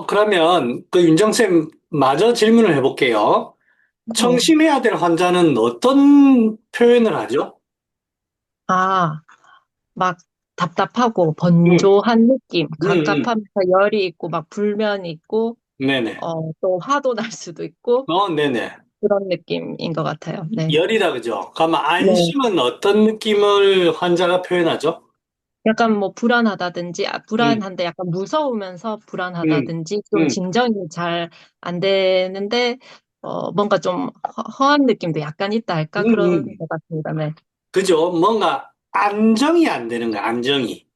그러면 그 윤정쌤 마저 질문을 해볼게요. 네. 청심해야 될 환자는 어떤 표현을 하죠? 아, 막 답답하고 음, 번조한 느낌, 음. 갑갑하면서 열이 있고, 막 불면이 있고, 네네. 또 화도 날 수도 있고, 네네. 그런 느낌인 것 같아요. 네. 열이다, 그죠? 그러면 네. 안심은 어떤 느낌을 환자가 표현하죠? 약간 뭐 불안하다든지, 음, 불안한데 약간 무서우면서 음, 불안하다든지, 좀 음, 진정이 잘 안 되는데, 뭔가 좀 허한 느낌도 약간 있다 할까? 그런 음. 것 같습니다. 네. 그죠? 뭔가 안정이 안 되는 거야, 안정이.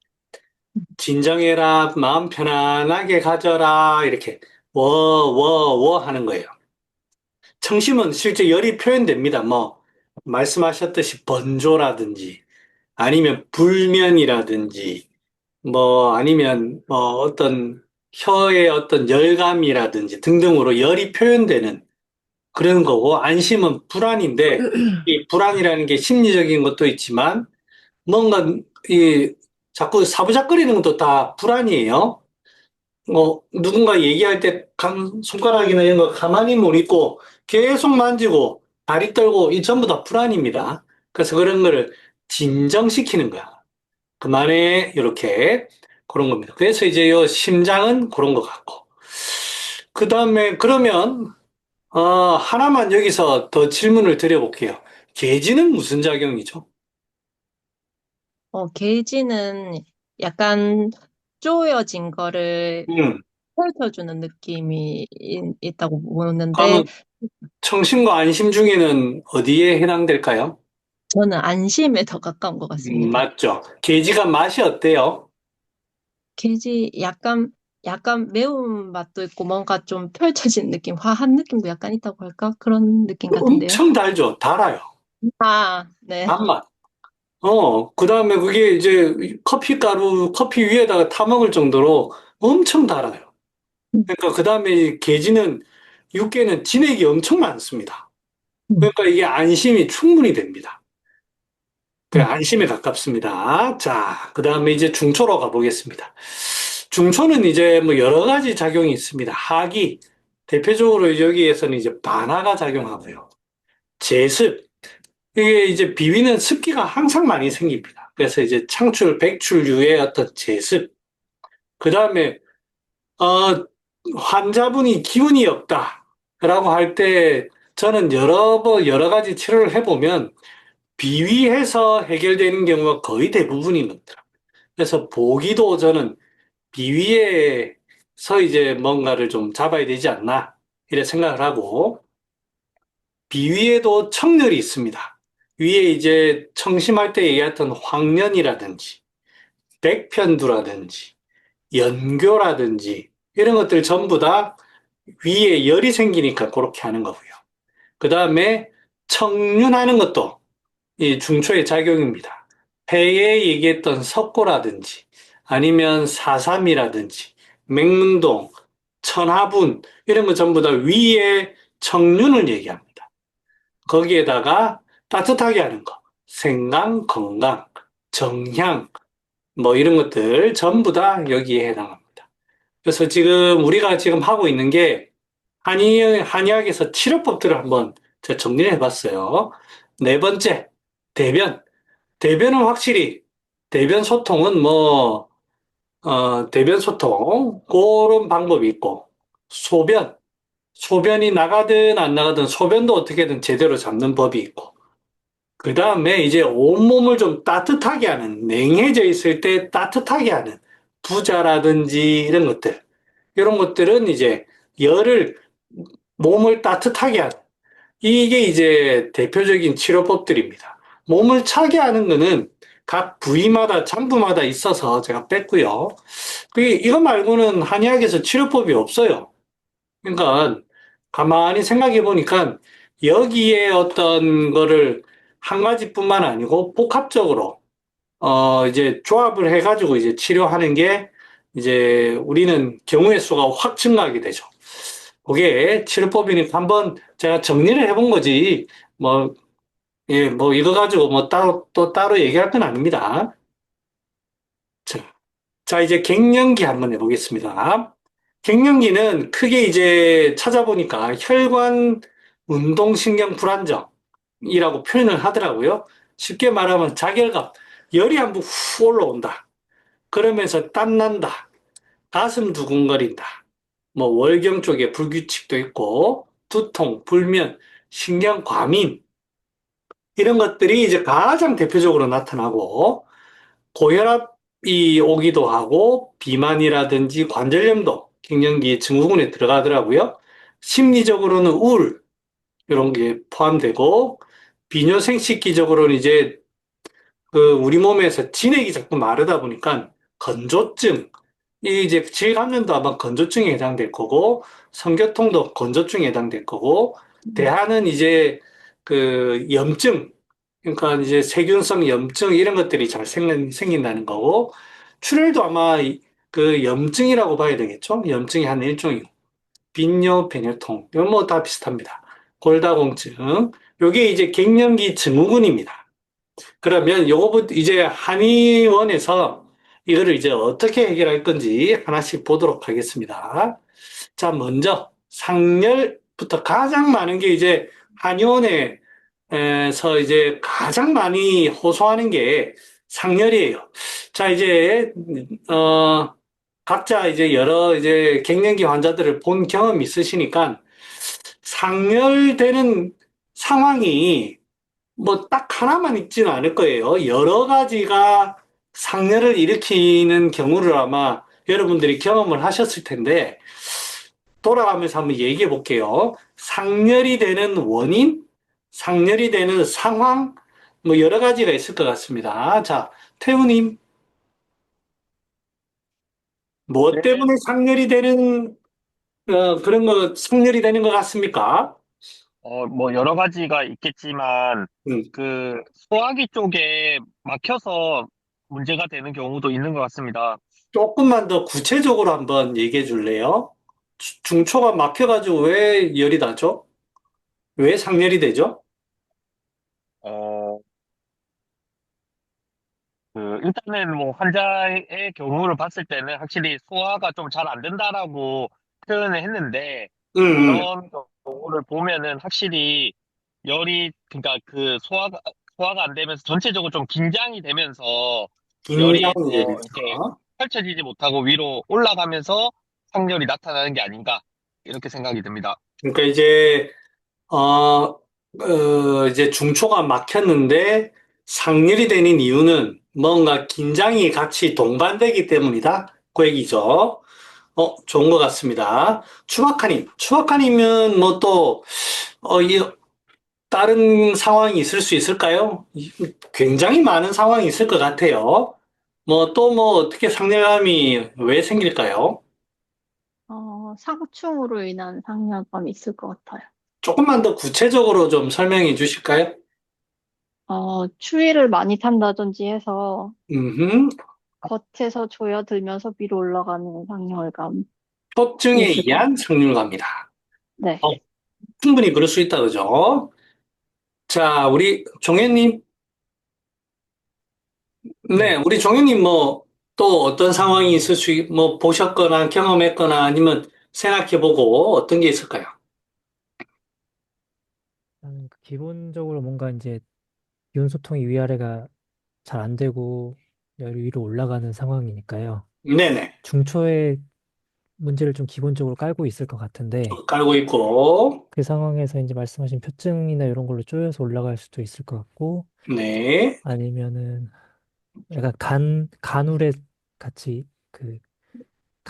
진정해라, 마음 편안하게 가져라, 이렇게 워 하는 거예요. 청심은 실제 열이 표현됩니다. 뭐, 말씀하셨듯이 번조라든지, 아니면 불면이라든지, 뭐, 아니면 뭐 어떤 혀의 어떤 열감이라든지 등등으로 열이 표현되는 그런 거고, 안심은 불안인데, 이 불안이라는 게 심리적인 것도 있지만, 뭔가 이 자꾸 사부작거리는 것도 다 불안이에요. 누군가 얘기할 때 손가락이나 이런 거 가만히 못 있고 계속 만지고 다리 떨고 이 전부 다 불안입니다. 그래서 그런 거를 진정시키는 거야. 그만해 이렇게 그런 겁니다. 그래서 이제 요 심장은 그런 것 같고 그 다음에 그러면 하나만 여기서 더 질문을 드려볼게요. 계지는 무슨 작용이죠? 게이지는 약간 쪼여진 거를 음, 펼쳐주는 느낌이 있다고 보는데, 그러면 청심과 안심 중에는 어디에 해당될까요? 저는 안심에 더 가까운 것 같습니다. 맞죠. 게지가 맛이 어때요? 게이지 약간 매운 맛도 있고 뭔가 좀 펼쳐진 느낌, 화한 느낌도 약간 있다고 할까? 그런 느낌 같은데요. 엄청 달죠. 달아요. 아, 네. 단맛. 그 다음에 그게 이제 커피 가루, 커피 위에다가 타먹을 정도로 엄청 달아요. 음, 그러니까 그 다음에 게지는, 육계는 진액이 엄청 많습니다. 음, 그러니까 이게 안심이 충분히 됩니다. 그 음. 안심에 가깝습니다. 자, 그 다음에 이제 중초로 가보겠습니다. 중초는 이제 뭐 여러 가지 작용이 있습니다. 하기, 대표적으로 여기에서는 이제 반화가 작용하고요. 제습, 이게 이제 비위는 습기가 항상 많이 생깁니다. 그래서 이제 창출, 백출류의 어떤 제습, 그 다음에, 환자분이 기운이 없다라고 할 때 저는 여러 가지 치료를 해보면 비위해서 해결되는 경우가 거의 대부분인 것 같아요. 그래서 보기도 저는 비위에서 이제 뭔가를 좀 잡아야 되지 않나, 이래 생각을 하고, 비위에도 청열이 있습니다. 위에 이제 청심할 때 얘기했던 황련이라든지, 백편두라든지, 연교라든지, 이런 것들 전부 다 위에 열이 생기니까 그렇게 하는 거고요. 그 다음에 청륜하는 것도 이 중초의 작용입니다. 폐에 얘기했던 석고라든지, 아니면 사삼이라든지, 맹문동, 천하분, 이런 거 전부 다 위에 청륜을 얘기합니다. 거기에다가 따뜻하게 하는 거, 생강, 건강, 정향, 뭐 이런 것들 전부 다 여기에 해당합니다. 그래서 지금 우리가 지금 하고 있는 게 한의학에서 치료법들을 한번 제가 정리를 해봤어요. 네 번째, 대변. 대변은 확실히, 대변 소통은 뭐, 대변 소통, 그런 방법이 있고, 소변. 소변이 나가든 안 나가든 소변도 어떻게든 제대로 잡는 법이 있고, 그 다음에 이제 온몸을 좀 따뜻하게 하는, 냉해져 있을 때 따뜻하게 하는 부자라든지 이런 것들. 이런 것들은 이제 열을, 몸을 따뜻하게 하는, 이게 이제 대표적인 치료법들입니다. 몸을 차게 하는 거는 각 부위마다, 장부마다 있어서 제가 뺐고요. 이거 말고는 한의학에서 치료법이 없어요. 그러니까 가만히 생각해 보니까 여기에 어떤 거를 한 가지뿐만 아니고 복합적으로 이제 조합을 해가지고 이제 치료하는 게 이제 우리는 경우의 수가 확 증가하게 되죠. 그게 치료법이니까 한번 제가 정리를 해본 거지. 뭐, 예, 뭐 이거 가지고 뭐 따로 또 따로 얘기할 건 아닙니다. 자, 이제 갱년기 한번 해보겠습니다. 갱년기는 크게 이제 찾아보니까 혈관 운동신경 불안정이라고 표현을 하더라고요. 쉽게 말하면 자결감, 열이 한번 후 올라온다. 그러면서 땀난다. 가슴 두근거린다. 뭐 월경 쪽에 불규칙도 있고 두통, 불면, 신경 과민 이런 것들이 이제 가장 대표적으로 나타나고 고혈압이 오기도 하고 비만이라든지 관절염도 갱년기 증후군에 들어가더라고요. 심리적으로는 우울 이런 게 포함되고 비뇨생식기적으로는 이제 그 우리 몸에서 진액이 자꾸 마르다 보니까 건조증 이 이제 질감염도 아마 건조증에 해당될 거고 성교통도 건조증에 해당될 거고 대하는 이제 그 염증 그러니까 이제 세균성 염증 이런 것들이 잘 생긴다는 거고 출혈도 아마 그 염증이라고 봐야 되겠죠? 염증이 한 일종이고 빈뇨, 배뇨통 이건 뭐 다 비슷합니다. 골다공증 요게 이제 갱년기 증후군입니다. 그러면 요거부터 이제 한의원에서 이거를 이제 어떻게 해결할 건지 하나씩 보도록 하겠습니다. 자, 먼저 상열부터 가장 많은 게 이제 한의원에서 이제 가장 많이 호소하는 게 상열이에요. 자, 이제 각자 이제 여러 이제 갱년기 환자들을 본 경험이 있으시니까 상열되는 상황이 뭐 딱 하나만 있지는 않을 거예요. 여러 가지가 상열을 일으키는 경우를 아마 여러분들이 경험을 하셨을 텐데 돌아가면서 한번 얘기해 볼게요. 상열이 되는 원인, 상열이 되는 상황, 뭐 여러 가지가 있을 것 같습니다. 자, 태우님, 뭐 네, 때문에 상열이 되는 그런 거 상열이 되는 것 같습니까? 뭐 여러 가지가 있겠지만 음, 그 소화기 쪽에 막혀서 문제가 되는 경우도 있는 것 같습니다. 조금만 더 구체적으로 한번 얘기해 줄래요? 중초가 막혀가지고 왜 열이 나죠? 왜 상열이 되죠? 어, 일단은 뭐 환자의 경우를 봤을 때는 확실히 소화가 좀 잘 안 된다라고 표현을 했는데 음, 그런 경우를 보면은 확실히 열이 그러니까 그 소화가 안 되면서 전체적으로 좀 긴장이 되면서 열이 긴장이 더 되면서. 이렇게 펼쳐지지 못하고 위로 올라가면서 상열이 나타나는 게 아닌가 이렇게 생각이 듭니다. 그러니까 이제, 이제 중초가 막혔는데 상열이 되는 이유는 뭔가 긴장이 같이 동반되기 때문이다. 그 얘기죠. 좋은 것 같습니다. 추박하니면 뭐 또, 다른 상황이 있을 수 있을까요? 굉장히 많은 상황이 있을 것 같아요. 뭐 또 뭐 어떻게 상렬감이 왜 생길까요? 상충으로 인한 상열감이 있을 것 같아요. 조금만 더 구체적으로 좀 설명해 주실까요? 추위를 많이 탄다든지 해서 음, 겉에서 조여들면서 위로 올라가는 상열감이 협증에 있을 것 의한 같아요. 상률감이다. 네. 어, 충분히 그럴 수 있다, 그죠? 자, 우리 종현님. 네, 네. 우리 종현님 뭐 또 어떤 상황이 있을 뭐 보셨거나 경험했거나 아니면 생각해 보고 어떤 게 있을까요? 기본적으로 뭔가 이제 기온 소통이 위아래가 잘 안 되고 열 위로 올라가는 상황이니까요. 네네. 중초에 문제를 좀 기본적으로 깔고 있을 것 같은데 깔고 있고, 그 상황에서 이제 말씀하신 표증이나 이런 걸로 쪼여서 올라갈 수도 있을 것 같고 네. 아니면은 약간 간울에 같이 그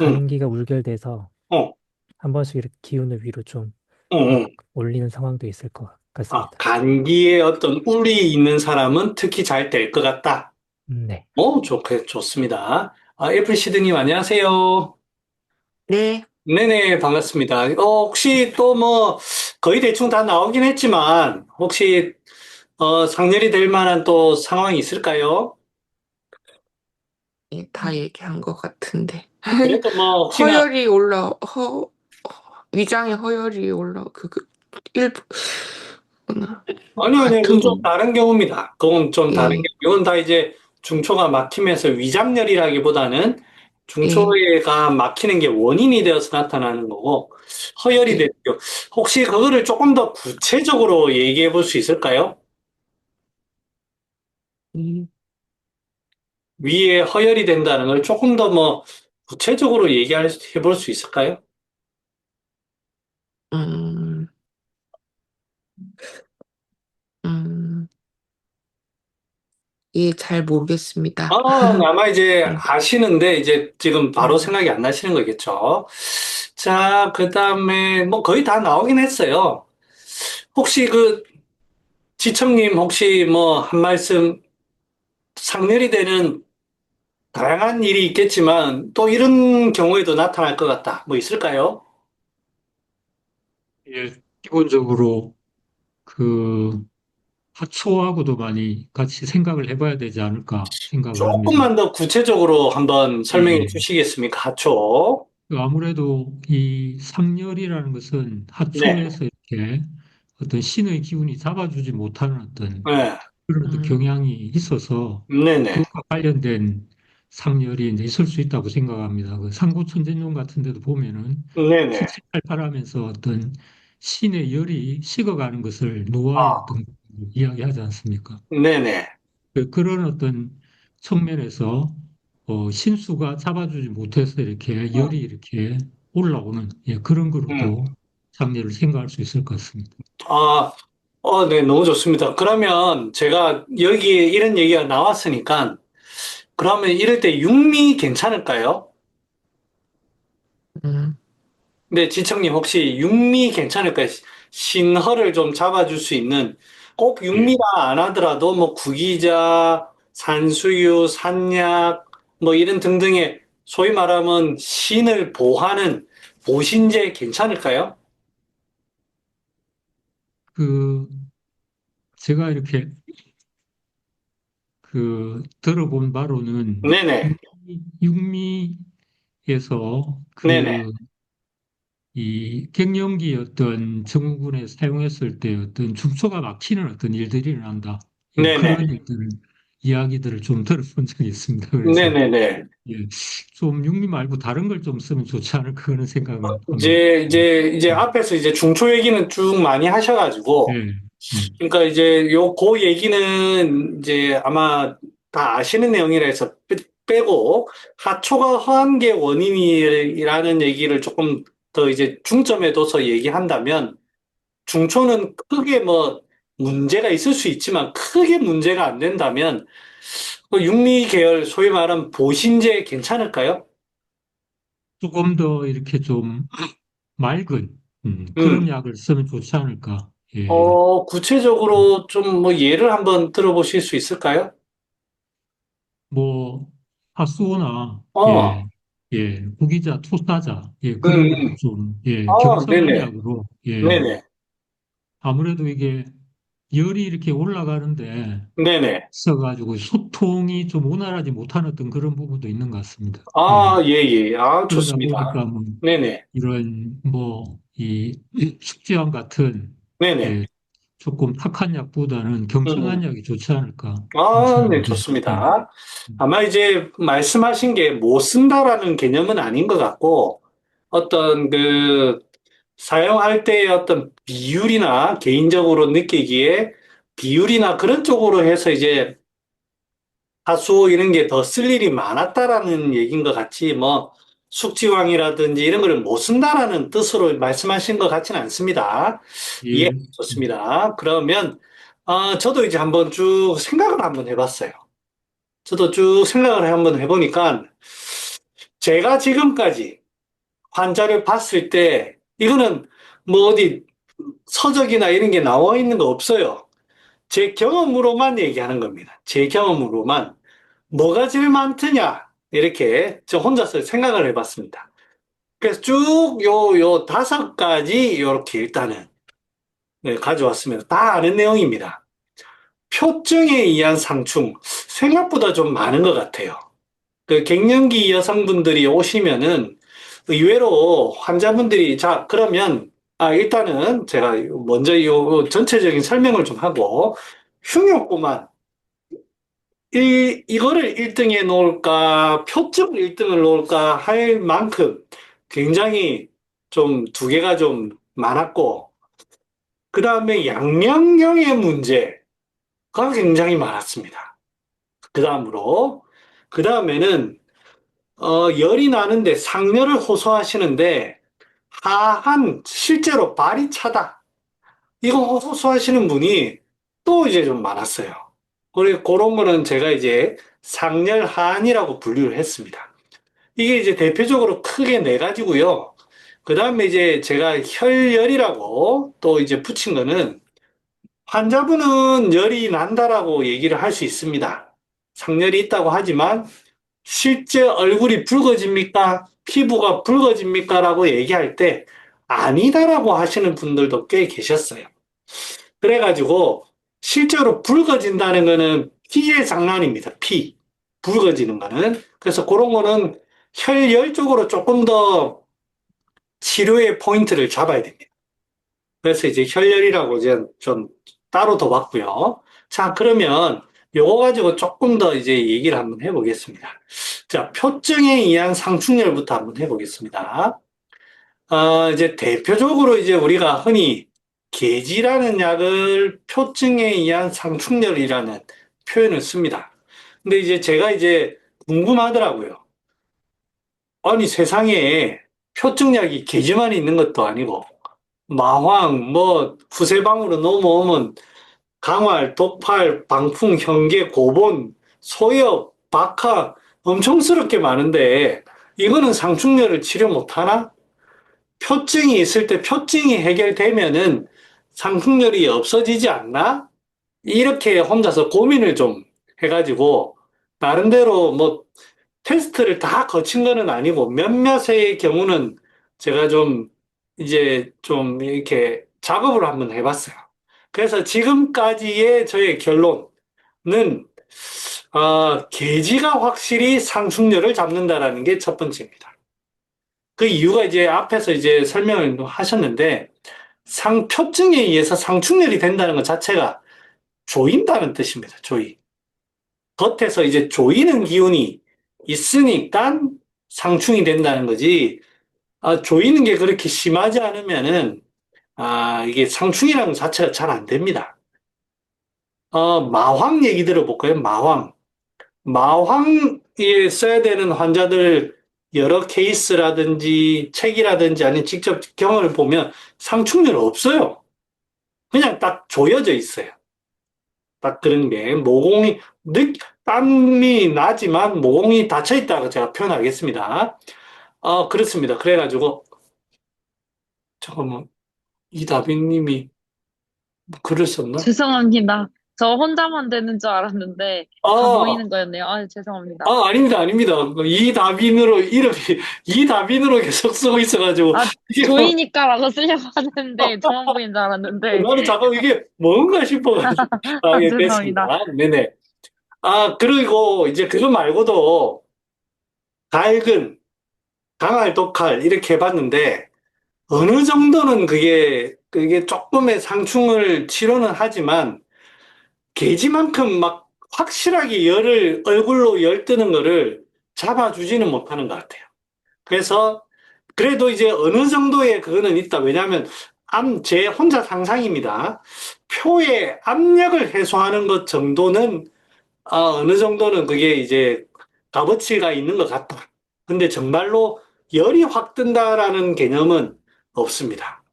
응, 간기가 울결돼서 어, 한 번씩 이렇게 기운을 위로 좀 응, 막 응. 올리는 상황도 있을 것 같습니다. 감기에 어떤 울이 있는 사람은 특히 잘 될 것 같다. 네. 좋습니다. 애플 시드님 안녕하세요. 네, 네네, 반갑습니다. 혹시 또 뭐, 거의 대충 다 나오긴 했지만, 혹시, 상렬이 될 만한 또 상황이 있을까요? 예, 다 얘기한 것 같은데. 그래도 뭐, 혹시나, 허열이 올라, 위장에 허열이 올라, 일부, 아니요, 그건 같은 좀 건, 다른 경우입니다. 그건 좀 다른 예, 경우. 이건 다 이제 중초가 막히면서 위장열이라기보다는 중초가 막히는 게 원인이 되어서 나타나는 거고, 허열이 네. 되는 거. 혹시 그거를 조금 더 구체적으로 얘기해 볼 수 있을까요? 음, 위에 허열이 된다는 걸 조금 더 뭐 구체적으로 얘기해 볼 수 있을까요? 음, 음, 예, 잘 모르겠습니다. 아마 이제 네. 아시는데 이제 지금 바로 음, 생각이 안 나시는 거겠죠. 자, 그 다음에 뭐 거의 다 나오긴 했어요. 혹시 지청님 혹시 뭐 한 말씀 상렬이 되는 다양한 일이 있겠지만 또 이런 경우에도 나타날 것 같다. 뭐 있을까요? 예, 기본적으로 그 하초하고도 많이 같이 생각을 해봐야 되지 않을까 생각을 합니다. 조금만 더 구체적으로 한번 설명해 예, 주시겠습니까? 하초. 아무래도 이 상열이라는 것은 네, 하초에서 이렇게 어떤 신의 기운이 잡아주지 못하는 어떤 네, 그런 어떤 음, 경향이 있어서 네네, 그것과 관련된 상열이 이제 있을 수 있다고 생각합니다. 그 상고천전용 같은 데도 보면은 네네, 칙칙팔팔하면서 어떤 신의 열이 식어가는 것을 노화의 아, 어떤 이야기하지 않습니까? 네네, 그런 어떤 측면에서 신수가 잡아주지 못해서 이렇게 열이 이렇게 올라오는 그런 음. 거로도 장례를 생각할 수 있을 것 같습니다. 아, 네, 너무 좋습니다. 그러면 제가 여기에 이런 얘기가 나왔으니까, 그러면 이럴 때 육미 괜찮을까요? 음, 네, 지청님 혹시 육미 괜찮을까요? 신허를 좀 잡아줄 수 있는, 꼭 예. 육미라 안 하더라도 뭐 구기자, 산수유, 산약, 뭐 이런 등등의 소위 말하면 신을 보하는 보신제 괜찮을까요? 그 제가 이렇게 들어본 바로는 네네, 육미에서 네네, 이 갱년기 어떤 증후군에 사용했을 때 어떤 중초가 막히는 어떤 일들이 일어난다. 네네, 그런 일들을 이야기들을 좀 들어본 적이 있습니다. 그래서 네네네. 예, 좀 육류 말고 다른 걸 좀 쓰면 좋지 않을까 그런 생각은 합니다. 이제 예, 앞에서 이제 중초 얘기는 쭉 많이 하셔가지고, 예, 예. 그러니까 이제 그 얘기는 이제 아마 다 아시는 내용이라 해서 빼고, 하초가 허한 게 원인이라는 얘기를 조금 더 이제 중점에 둬서 얘기한다면, 중초는 크게 뭐 문제가 있을 수 있지만, 크게 문제가 안 된다면, 육리 계열, 소위 말하는 보신제 괜찮을까요? 조금 더 이렇게 좀 맑은 그런 음. 약을 쓰면 좋지 않을까. 예, 구체적으로 좀 뭐 예를 한번 들어보실 수 있을까요? 뭐 하수오나 어, 구기자, 투사자 음, 그런 것도 좀 경성한 네네, 약으로 네네, 아무래도 이게 열이 이렇게 올라가는데 네네. 있어가지고 소통이 좀 원활하지 못한 어떤 그런 부분도 있는 것 같습니다. 예. 예, 예. 그러다 좋습니다. 보니까 뭐 네네, 이런 뭐 이 숙지암 같은 네네. 예, 조금 탁한 약보다는 음, 경청한 약이 좋지 않을까 그런 네, 생각이 듭니다. 예. 좋습니다. 아마 이제 말씀하신 게 못 쓴다라는 개념은 아닌 것 같고, 어떤 사용할 때의 어떤 비율이나 개인적으로 느끼기에 비율이나 그런 쪽으로 해서 이제 하수 이런 게 더 쓸 일이 많았다라는 얘기인 것 같지, 뭐, 숙지왕이라든지 이런 거를 못 쓴다라는 뜻으로 말씀하신 것 같지는 않습니다. 예, 예. 좋습니다. 그러면, 저도 이제 한번 쭉 생각을 한번 해봤어요. 저도 쭉 생각을 한번 해보니까, 제가 지금까지 환자를 봤을 때, 이거는 뭐 어디 서적이나 이런 게 나와 있는 거 없어요. 제 경험으로만 얘기하는 겁니다. 제 경험으로만. 뭐가 제일 많더냐? 이렇게 저 혼자서 생각을 해봤습니다. 그래서 쭉 요 5가지 이렇게 일단은 가져왔습니다. 다 아는 내용입니다. 표정에 의한 상충 생각보다 좀 많은 것 같아요. 갱년기 여성분들이 오시면은 의외로 환자분들이 자 그러면 일단은 제가 먼저 요 전체적인 설명을 좀 하고 흉욕고만 이거를 1등에 놓을까, 표적을 1등을 놓을까 할 만큼 굉장히 좀 두 개가 좀 많았고, 그 다음에 양명경의 문제가 굉장히 많았습니다. 그 다음으로, 그 다음에는, 열이 나는데 상열을 호소하시는데, 하한, 실제로 발이 차다. 이거 호소하시는 분이 또 이제 좀 많았어요. 그리고 그런 거는 제가 이제 상열하한이라고 분류를 했습니다. 이게 이제 대표적으로 크게 네 가지고요. 그 다음에 이제 제가 혈열이라고 또 이제 붙인 거는 환자분은 열이 난다라고 얘기를 할 수 있습니다. 상열이 있다고 하지만 실제 얼굴이 붉어집니까? 피부가 붉어집니까? 라고 얘기할 때 아니다라고 하시는 분들도 꽤 계셨어요. 그래가지고 실제로 붉어진다는 거는 피의 장난입니다. 피. 붉어지는 거는. 그래서 그런 거는 혈열 쪽으로 조금 더 치료의 포인트를 잡아야 됩니다. 그래서 이제 혈열이라고 이제 좀 따로 더 봤고요. 자, 그러면 요거 가지고 조금 더 이제 얘기를 한번 해보겠습니다. 자, 표증에 의한 상충열부터 한번 해보겠습니다. 이제 대표적으로 이제 우리가 흔히 계지라는 약을 표증에 의한 상충열이라는 표현을 씁니다. 근데 이제 제가 이제 궁금하더라고요. 아니, 세상에 표증약이 계지만 있는 것도 아니고, 마황, 뭐, 후세방으로 넘어오면 강활, 독팔, 방풍, 현계, 고본, 소엽, 박하 엄청스럽게 많은데, 이거는 상충열을 치료 못하나? 표증이 있을 때 표증이 해결되면은 상승률이 없어지지 않나? 이렇게 혼자서 고민을 좀 해가지고, 나름대로 뭐 테스트를 다 거친 거는 아니고 몇몇의 경우는 제가 좀 이제 좀 이렇게 작업을 한번 해봤어요. 그래서 지금까지의 저의 결론은, 계지가 확실히 상승률을 잡는다라는 게 첫 번째입니다. 그 이유가 이제 앞에서 이제 설명을 하셨는데, 표증에 의해서 상충혈이 된다는 것 자체가 조인다는 뜻입니다. 조이. 겉에서 이제 조이는 기운이 있으니까 상충이 된다는 거지, 조이는 게 그렇게 심하지 않으면은, 이게 상충이라는 것 자체가 잘 안 됩니다. 마황 얘기 들어볼까요? 마황. 마황에 써야 되는 환자들 여러 케이스라든지 책이라든지 아니면 직접 경험을 보면 상충률 없어요. 그냥 딱 조여져 있어요. 딱 그런 게 땀이 나지만 모공이 닫혀 있다고 제가 표현하겠습니다. 그렇습니다. 그래가지고 잠깐만, 이다빈님이 글을 썼나? 죄송합니다. 저 혼자만 되는 줄 알았는데 다 아, 보이는 거였네요. 아, 죄송합니다. 아닙니다, 아닙니다. 이다빈으로 이름이 이다빈으로 계속 쓰고 있어가지고 아, 이게 조이니까라고 쓰려고 하는데 저만 보이는 줄 알았는데. 나는 잠깐 이게 뭔가 싶어가지고 예, 죄송합니다. 됐습니다. 네네. 그리고 이제 그거 말고도 갈근, 강할, 독할 이렇게 해봤는데 어느 정도는 그게 조금의 상충을 치료는 하지만 게지만큼 막 확실하게 얼굴로 열 뜨는 거를 잡아주지는 못하는 것 같아요. 그래서 그래도 이제 어느 정도의 그거는 있다. 왜냐하면 제 혼자 상상입니다. 표의 압력을 해소하는 것 정도는 어느 정도는 그게 이제 값어치가 있는 것 같다. 근데 정말로 열이 확 뜬다라는 개념은 없습니다.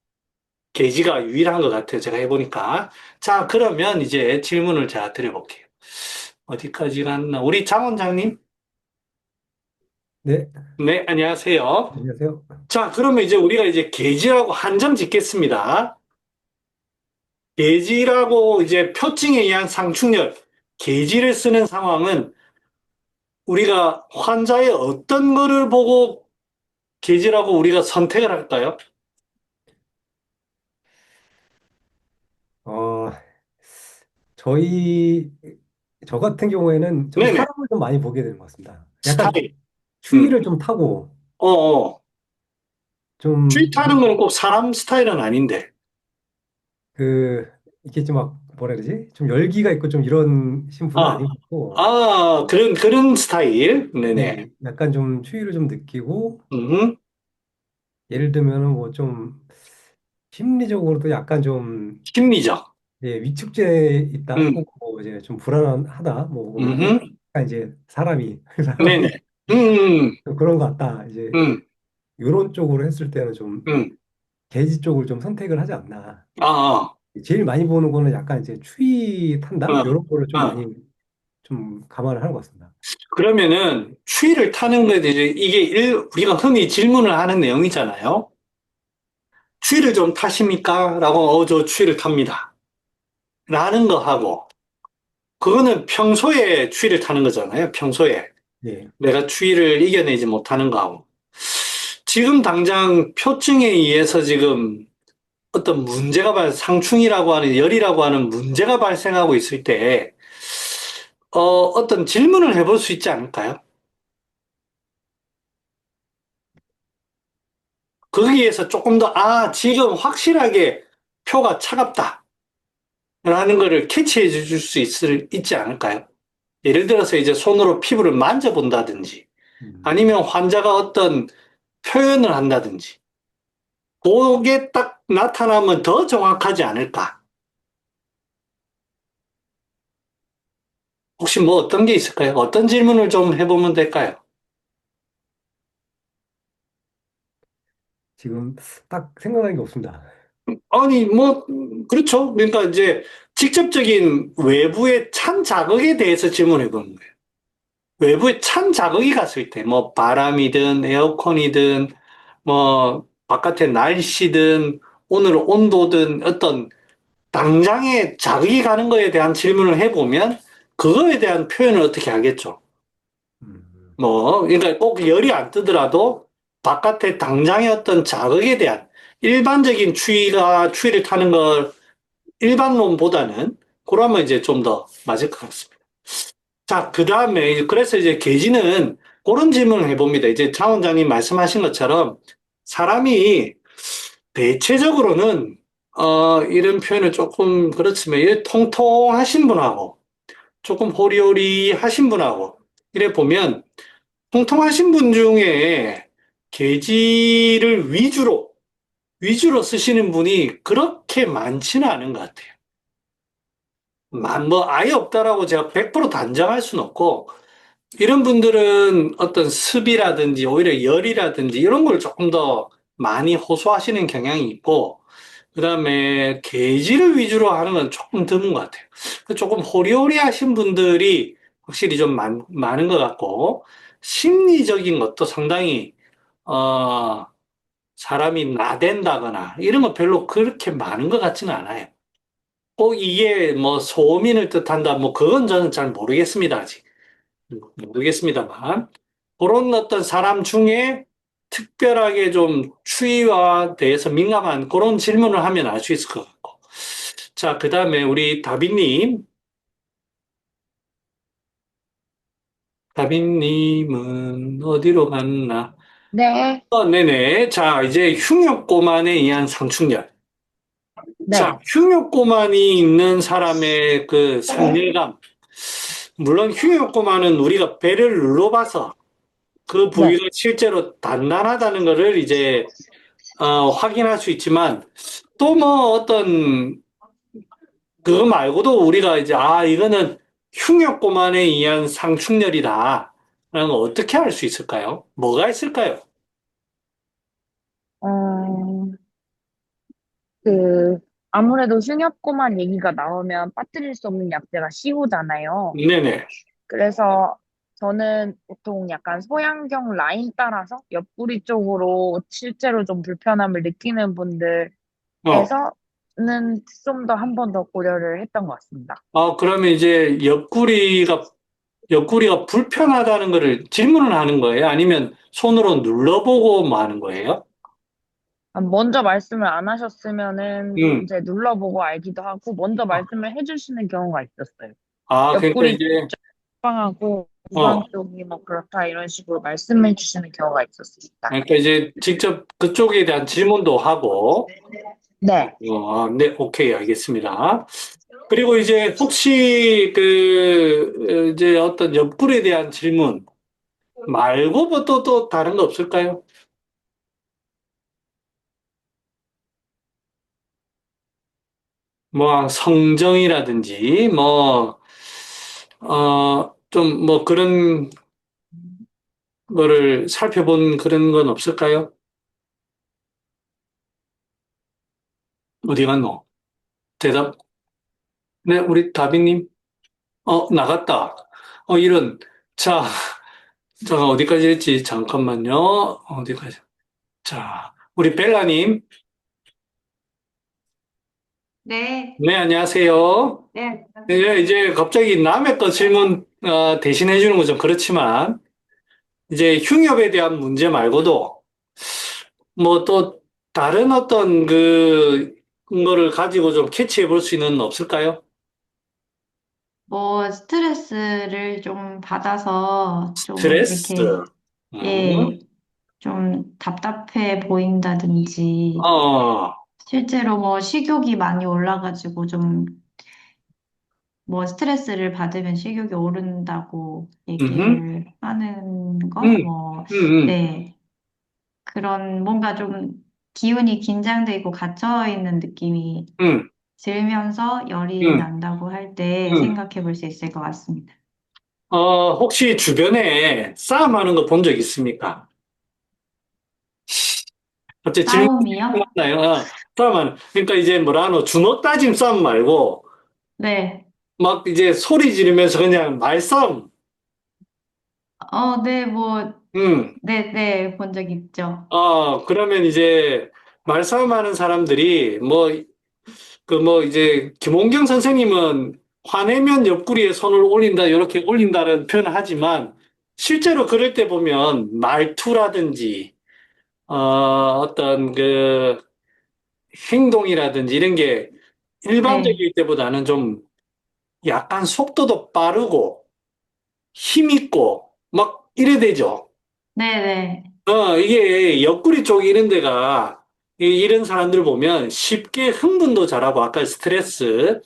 게지가 유일한 것 같아요. 제가 해보니까. 자, 그러면 이제 질문을 제가 드려볼게요. 어디까지 갔나? 우리 장 원장님? 네, 네, 안녕하세요. 안녕하세요. 자, 그러면 이제 우리가 이제 게지라고 한 점 짓겠습니다. 게지라고 이제 표증에 의한 상충열, 게지를 쓰는 상황은 우리가 환자의 어떤 거를 보고 게지라고 우리가 선택을 할까요? 어, 저희, 저 같은 경우에는 좀 네네. 사람을 좀 많이 보게 되는 것 같습니다. 약간 스타일. 음. 추위를 좀 타고, 어어. 좀, 트윗하는 거는 꼭 사람 스타일은 아닌데. 이렇게 좀 막 뭐라 그러지? 좀 열기가 있고 좀 이런 신분은 아, 아닌 것 같고, 그런 스타일. 네네. 네, 약간 좀 추위를 좀 느끼고, 음, 예를 들면은 뭐 좀 심리적으로도 약간 좀 심리적. 예, 위축돼 있다, 음, 혹은 뭐 이제 좀 불안하다, 뭐 음, 약간 이제 사람이 네네. 사람이 음, 좀 그런 것 같다. 이제 음, 이런 쪽으로 했을 때는 좀 음. 게지 쪽을 좀 선택을 하지 않나. 아, 제일 많이 보는 거는 약간 이제 추위 탄다? 어, 이런 거를 좀 어. 많이 좀 감안을 하는 것 같습니다. 그러면은 추위를 타는 거에 대해 이게 우리가 흔히 질문을 하는 내용이잖아요. 추위를 좀 타십니까? 라고, 저 추위를 탑니다. 라는 거 하고, 그거는 평소에 추위를 타는 거잖아요. 평소에. 예. 내가 추위를 이겨내지 못하는 거하고. 지금 당장 표증에 의해서 지금 어떤 상충이라고 하는, 열이라고 하는 문제가 발생하고 있을 때, 어떤 질문을 해볼 수 있지 않을까요? 거기에서 조금 더, 지금 확실하게 표가 차갑다. 라는 거를 캐치해 줄 수 있지 않을까요? 예를 들어서 이제 손으로 피부를 만져본다든지, 음, 아니면 환자가 어떤 표현을 한다든지, 그게 딱 나타나면 더 정확하지 않을까? 혹시 뭐 어떤 게 있을까요? 어떤 질문을 좀 해보면 될까요? 지금 딱 생각나는 게 없습니다. 아니, 뭐, 그렇죠. 그러니까 이제 직접적인 외부의 찬 자극에 대해서 질문해 보는 거예요. 외부에 찬 자극이 갔을 때, 뭐, 바람이든 에어컨이든, 뭐, 바깥의 날씨든, 오늘 온도든 어떤 당장에 자극이 가는 거에 대한 질문을 해보면, 그거에 대한 표현을 어떻게 하겠죠. 음, 뭐, 그러니까 꼭 열이 안 뜨더라도 바깥에 당장의 어떤 자극에 대한 일반적인 추위를 타는 걸 일반론보다는 그러면 이제 좀 더 맞을 것 같습니다. 자, 그 다음에 그래서 이제 계지는 그런 질문을 해봅니다. 이제 장 원장님 말씀하신 것처럼 사람이 대체적으로는 이런 표현을 조금 그렇지만 이 통통하신 분하고 조금 호리호리하신 분하고 이래 보면 통통하신 분 중에 계지를 위주로 쓰시는 분이 그렇게 많지는 않은 것 같아요. 뭐 아예 없다라고 제가 100% 단정할 수는 없고 이런 분들은 어떤 습이라든지 오히려 열이라든지 이런 걸 조금 더 많이 호소하시는 경향이 있고 그다음에 계지를 위주로 하는 건 조금 드문 것 같아요. 조금 호리호리하신 분들이 확실히 좀 많은 것 같고 심리적인 것도 상당히 어, 사람이 나댄다거나 이런 거 별로 그렇게 많은 것 같지는 않아요. 꼭 이게 뭐 소음인을 뜻한다, 뭐 그건 저는 잘 모르겠습니다, 아직. 모르겠습니다만. 그런 어떤 사람 중에 특별하게 좀 추위와 대해서 민감한 그런 질문을 하면 알 수 있을 것 같고. 자, 그 다음에 우리 다빈님은 어디로 갔나? 네, 네네. 자, 이제 흉욕고만에 의한 상충열. 자, 네, 흉욕고만이 있는 사람의 그 상실감. 물론 흉욕고만은 우리가 배를 눌러봐서 그 네. 부위가 실제로 단단하다는 것을 이제 확인할 수 있지만 또 뭐 어떤 그거 말고도 우리가 이제 이거는 흉욕고만에 의한 상충열이다. 라는 거 어떻게 알 수 있을까요? 뭐가 있을까요? 어, 그, 아무래도 흉엽고만 얘기가 나오면 빠뜨릴 수 없는 약재가 시호잖아요. 네네. 그래서 저는 보통 약간 소양경 라인 따라서 옆구리 쪽으로 실제로 좀 불편함을 느끼는 어. 분들에서는 좀 더 한 번 더 고려를 했던 것 같습니다. 그러면 이제 옆구리가 불편하다는 거를 질문을 하는 거예요? 아니면 손으로 눌러보고 뭐 하는 거예요? 먼저 말씀을 안 하셨으면은 음. 이제 눌러보고 알기도 하고 먼저 아, 말씀을 해주시는 경우가 있었어요. 그러니까 옆구리 이제, 쪽방하고 어, 구강 쪽이 뭐 그렇다 이런 식으로 말씀해 주시는 경우가 있었습니다. 그러니까 이제 직접 그쪽에 대한 질문도 하고, 네, 네, 오케이, 알겠습니다. 그리고 이제 혹시 이제 어떤 옆구리에 대한 질문 말고 뭐 또 다른 거 없을까요? 뭐 성정이라든지 좀 뭐 그런 거를 살펴본 그런 건 없을까요? 어디 갔노? 대답. 네, 우리 다비님. 나갔다. 이런. 자, 잠깐 어디까지 했지? 잠깐만요. 어디까지? 자, 우리 벨라님. 네, 네, 안녕하세요. 네, 네, 이제 갑자기 남의 거 질문 대신해 주는 건 좀 그렇지만 이제 흉협에 대한 문제 말고도 뭐 또 다른 어떤 거를 가지고 좀 캐치해 볼 수 있는 の없을까요? 뭐, 스트레스를 좀 받아서 좀 스트레스. 이렇게, 음, 예, 좀 답답해 보인다든지, 어, 실제로 뭐 식욕이 많이 올라가지고 좀 뭐 스트레스를 받으면 식욕이 오른다고 음, 얘기를 하는 거, 음, 뭐, 음, 네, 그런 뭔가 좀 기운이 긴장돼 있고 갇혀 있는 느낌이 음, 들면서 열이 음, 난다고 할 때 음. 생각해 볼 수 있을 것 같습니다. 혹시 주변에 싸움하는 거 본 적 있습니까? 갑자기 질문 싸움이요? 나요. 싸움하는. 그러니까 이제 뭐라 하노, 주먹 다짐 싸움 말고 네. 막 이제 소리 지르면서 그냥 말싸움. 네, 뭐, 음. 네, 본 적 있죠. 그러면 이제 말싸움하는 사람들이 뭐 이제 김홍경 선생님은 화내면 옆구리에 손을 올린다, 이렇게 올린다는 표현을 하지만 실제로 그럴 때 보면 말투라든지 어떤 행동이라든지 이런 게 네, 일반적일 때보다는 좀 약간 속도도 빠르고 힘있고 막 이래 되죠. 네. 이게 옆구리 쪽 이런 데가 이런 사람들 보면 쉽게 흥분도 잘하고 아까 스트레스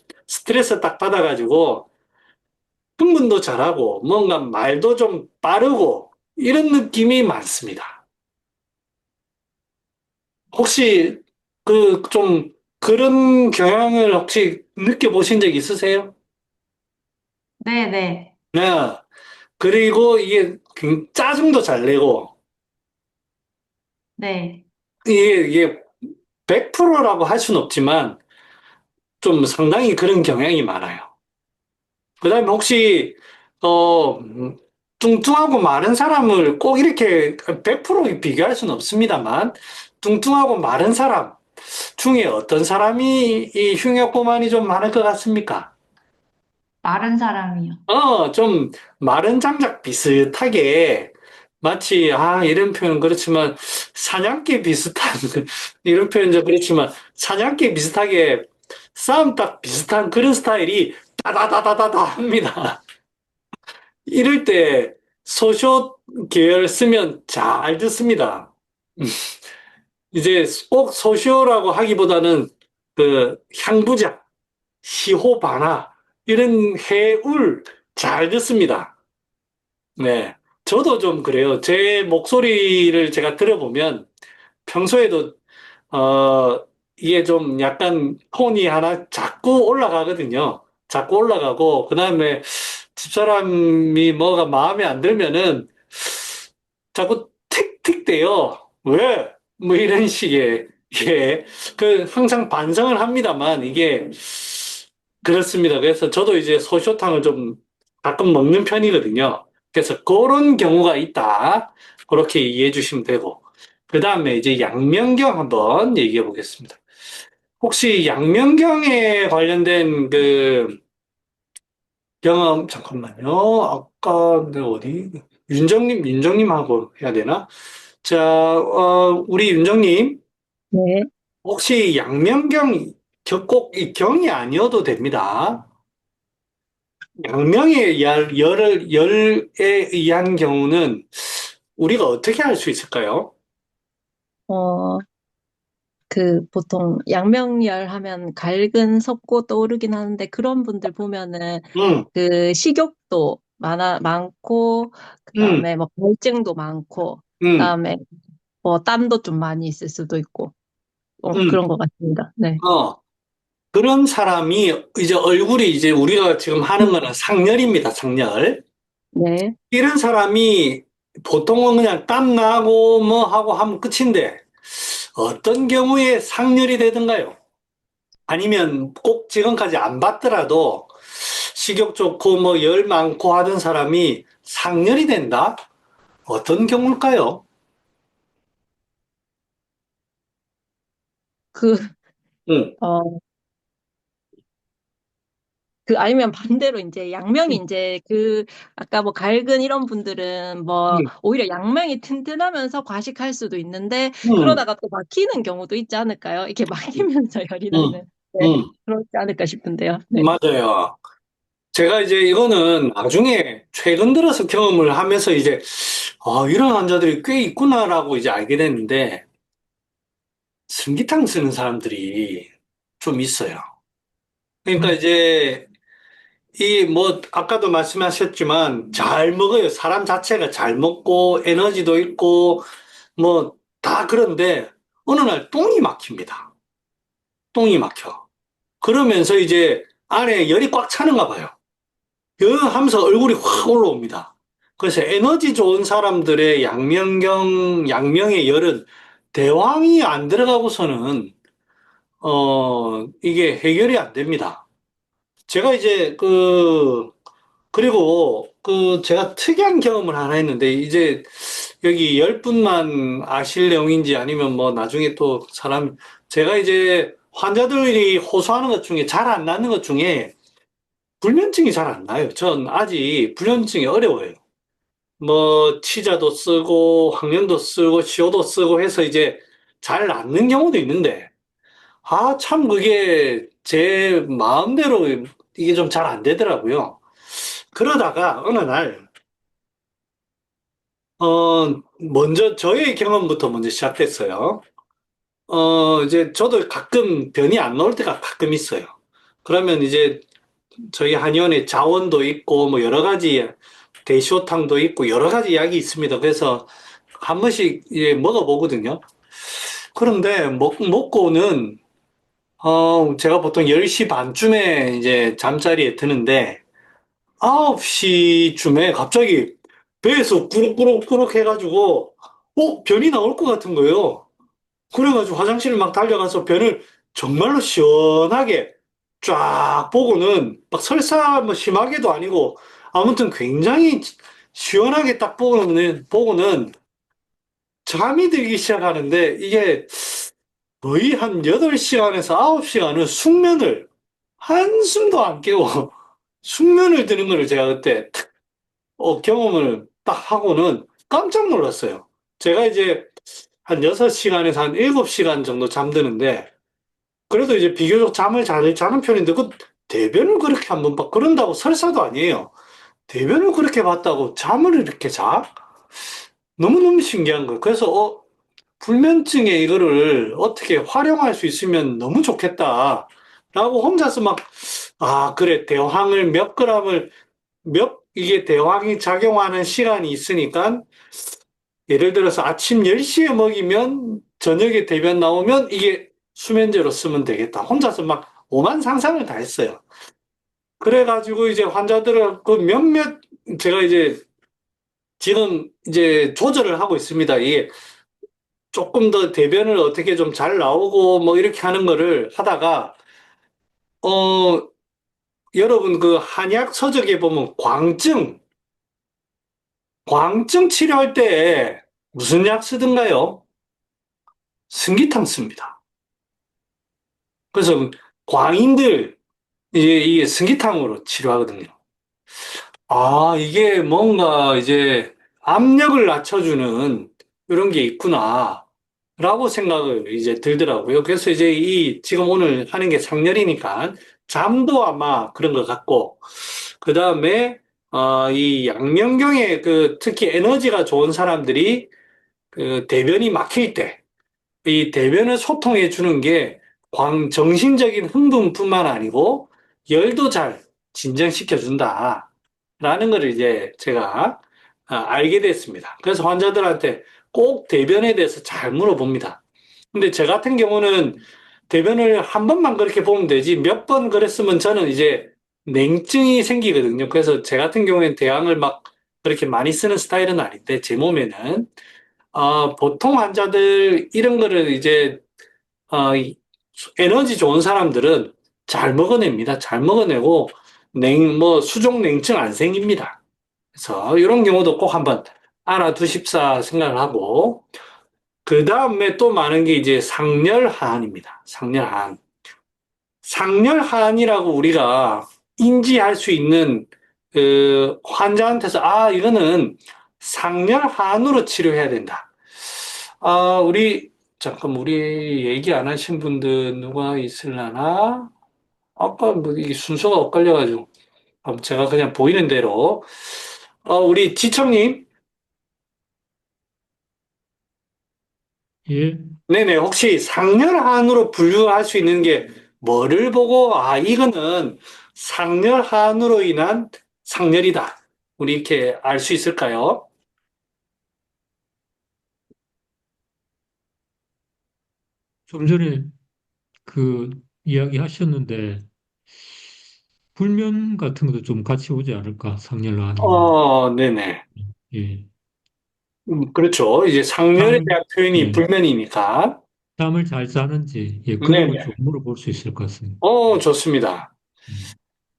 딱 받아가지고 흥분도 잘하고 뭔가 말도 좀 빠르고 이런 느낌이 많습니다. 혹시 좀 그런 경향을 혹시 느껴보신 적 있으세요? 네. 네. 그리고 이게 짜증도 잘 내고 네. 이게 100%라고 할 수는 없지만 좀 상당히 그런 경향이 많아요. 그다음에 혹시 뚱뚱하고 마른 사람을 꼭 이렇게 100% 비교할 수는 없습니다만 뚱뚱하고 마른 사람 중에 어떤 사람이 이 흉역고만이 좀 많을 것 같습니까? 마른 사람이요. 좀 마른 장작 비슷하게 마치 이런 표현은 그렇지만 사냥개 비슷한 이런 표현도 그렇지만 사냥개 비슷하게 싸움 딱 비슷한 그런 스타일이 따다다다다다 합니다. 이럴 때 소쇼 계열 쓰면 잘 듣습니다. 이제 꼭 소쇼라고 하기보다는 향부자, 시호바나 이런 해울 잘 듣습니다. 네. 저도 좀 그래요. 제 목소리를 제가 들어보면 평소에도 이게 좀 약간 톤이 하나 자꾸 올라가거든요. 자꾸 올라가고, 그 다음에 집사람이 뭐가 마음에 안 들면은 자꾸 틱틱 대요. 왜? 뭐 이런 식의, 예. 항상 반성을 합니다만, 이게, 그렇습니다. 그래서 저도 이제 소쇼탕을 좀 가끔 먹는 편이거든요. 그래서 그런 경우가 있다. 그렇게 이해해 주시면 되고. 그 다음에 이제 양면경 한번 얘기해 보겠습니다. 혹시 양면경에 관련된 경험, 잠깐만요. 아까 내가 어디? 윤정님하고 해야 되나? 자, 우리 윤정님, 네. 혹시 양면경, 꼭 이 경이 아니어도 됩니다. 양명의 열에 의한 경우는 우리가 어떻게 할 수 있을까요? 어, 그 보통 양명열 하면 갈근 섭고 떠오르긴 하는데 그런 분들 보면은 음, 그 식욕도 많고 음, 그다음에 뭐 발증도 많고 음, 그다음에 뭐 땀도 좀 많이 있을 수도 있고 음. 그런 것 같습니다. 네. 어, 그런 사람이 이제 얼굴이 이제 우리가 지금 하는 거는 상열입니다, 상열. 네. 이런 사람이 보통은 그냥 땀 나고 뭐 하고 하면 끝인데 어떤 경우에 상열이 되던가요? 아니면 꼭 지금까지 안 봤더라도 식욕 좋고 뭐 열 많고 하던 사람이 상열이 된다? 어떤 경우일까요? 그, 응, 어, 아니면 반대로 이제 양명이 이제 아까 뭐 갈근 이런 분들은 뭐 응, 오히려 양명이 튼튼하면서 과식할 수도 있는데 응, 그러다가 또 막히는 경우도 있지 않을까요? 이렇게 막히면서 열이 나는. 응, 네. 응, 그렇지 않을까 싶은데요. 네. 맞아요. 제가 이제 이거는 나중에 최근 들어서 경험을 하면서 이제 이런 환자들이 꽤 있구나라고 이제 알게 됐는데 슬기탕 쓰는 사람들이 좀 있어요. 그러니까 이제 이 뭐 아까도 말씀하셨지만 잘 먹어요. 사람 자체가 잘 먹고 에너지도 있고 뭐 다 그런데 어느 날 똥이 막힙니다. 똥이 막혀. 그러면서 이제 안에 열이 꽉 차는가 봐요. 하면서 얼굴이 확 올라옵니다. 그래서 에너지 좋은 사람들의 양명의 열은 대왕이 안 들어가고서는, 이게 해결이 안 됩니다. 제가 이제 그리고 제가 특이한 경험을 하나 했는데, 이제 여기 10분만 아실 내용인지 아니면 뭐 나중에 또 제가 이제 환자들이 호소하는 것 중에 잘 안 낫는 것 중에 불면증이 잘 안 나요. 전 아직 불면증이 어려워요. 뭐 치자도 쓰고 항염도 쓰고 시오도 쓰고 해서 이제 잘 낫는 경우도 있는데 참 그게 제 마음대로 이게 좀 잘 안 되더라고요. 그러다가 어느 날 먼저 저의 경험부터 먼저 시작됐어요. 이제 저도 가끔 변이 안 나올 때가 가끔 있어요. 그러면 이제 저희 한의원에 자원도 있고 뭐 여러 가지 대시호탕도 있고 여러 가지 약이 있습니다. 그래서 한 번씩 예, 먹어보거든요. 그런데 먹고는 제가 보통 10시 반쯤에 이제 잠자리에 드는데 9시쯤에 갑자기 배에서 꾸룩꾸룩꾸룩 해가지고 변이 나올 것 같은 거예요. 그래가지고 화장실을 막 달려가서 변을 정말로 시원하게 쫙 보고는 막 설사 뭐 심하게도 아니고 아무튼 굉장히 시원하게 딱 보고는 잠이 들기 시작하는데 이게 거의 한 8시간에서 9시간은 숙면을 한숨도 안 깨고 숙면을 드는 걸 제가 그때 경험을 딱 하고는 깜짝 놀랐어요. 제가 이제 한 6시간에서 한 7시간 정도 잠드는데 그래도 이제 비교적 잠을 잘 자는 편인데 대변을 그렇게 한번 그런다고 설사도 아니에요. 대변을 그렇게 봤다고 잠을 이렇게 자? 너무너무 신기한 거예요. 그래서 불면증에 이거를 어떻게 활용할 수 있으면 너무 좋겠다. 라고 혼자서 그래, 대황을 몇 그램을, 이게 대황이 작용하는 시간이 있으니까, 예를 들어서 아침 10시에 먹이면, 저녁에 대변 나오면 이게 수면제로 쓰면 되겠다. 혼자서 오만 상상을 다 했어요. 그래가지고 이제 환자들을 제가 이제 지금 이제 조절을 하고 있습니다. 이게 조금 더 대변을 어떻게 좀 잘 나오고 뭐 이렇게 하는 거를 하다가 어 여러분 그 한약 서적에 보면 광증 치료할 때 무슨 약 쓰던가요? 승기탕 씁니다. 그래서 광인들 이게 승기탕으로 치료하거든요. 이게 뭔가 이제 압력을 낮춰주는 이런 게 있구나. 라고 생각을 이제 들더라고요. 그래서 이제 지금 오늘 하는 게 상렬이니까 잠도 아마 그런 것 같고, 그 다음에, 이 양면경에 특히 에너지가 좋은 사람들이 대변이 막힐 때, 이 대변을 소통해 주는 게 정신적인 흥분뿐만 아니고 열도 잘 진정시켜 준다. 라는 걸 이제 제가 알게 됐습니다. 그래서 환자들한테 꼭 대변에 대해서 잘 물어봅니다. 근데 저 같은 경우는 대변을 한 번만 그렇게 보면 되지 몇 번 그랬으면 저는 이제 냉증이 생기거든요. 그래서 제 같은 경우에는 대항을 막 그렇게 많이 쓰는 스타일은 아닌데 제 몸에는 보통 환자들 이런 거를 이제 이 에너지 좋은 사람들은 잘 먹어냅니다. 잘 먹어내고 수족 냉증 안 생깁니다. 그래서 이런 경우도 꼭 한번 알아두십사 생각을 하고 그 다음에 또 많은 게 이제 상렬하한입니다. 상렬하한. 상렬하한이라고 우리가 인지할 수 있는 그 환자한테서 이거는 상렬하한으로 치료해야 된다. 우리 얘기 안 하신 분들 누가 있을라나? 아까 뭐 이 순서가 엇갈려가지고 제가 그냥 보이는 대로 우리 지청님, 예, 네네, 혹시 상렬한으로 분류할 수 있는 게 뭐를 보고 이거는 상렬한으로 인한 상렬이다. 우리 이렇게 알 수 있을까요? 좀 전에 그 이야기 하셨는데, 불면 같은 것도 좀 같이 오지 않을까, 상렬로 아니면. 네네. 예. 그렇죠. 이제 상렬에 잠을, 대한 표현이 예. 불면이니까. 잠을 잘 자는지, 예, 그런 걸 좀 네네. 물어볼 수 있을 것 같습니다. 좋습니다. 음.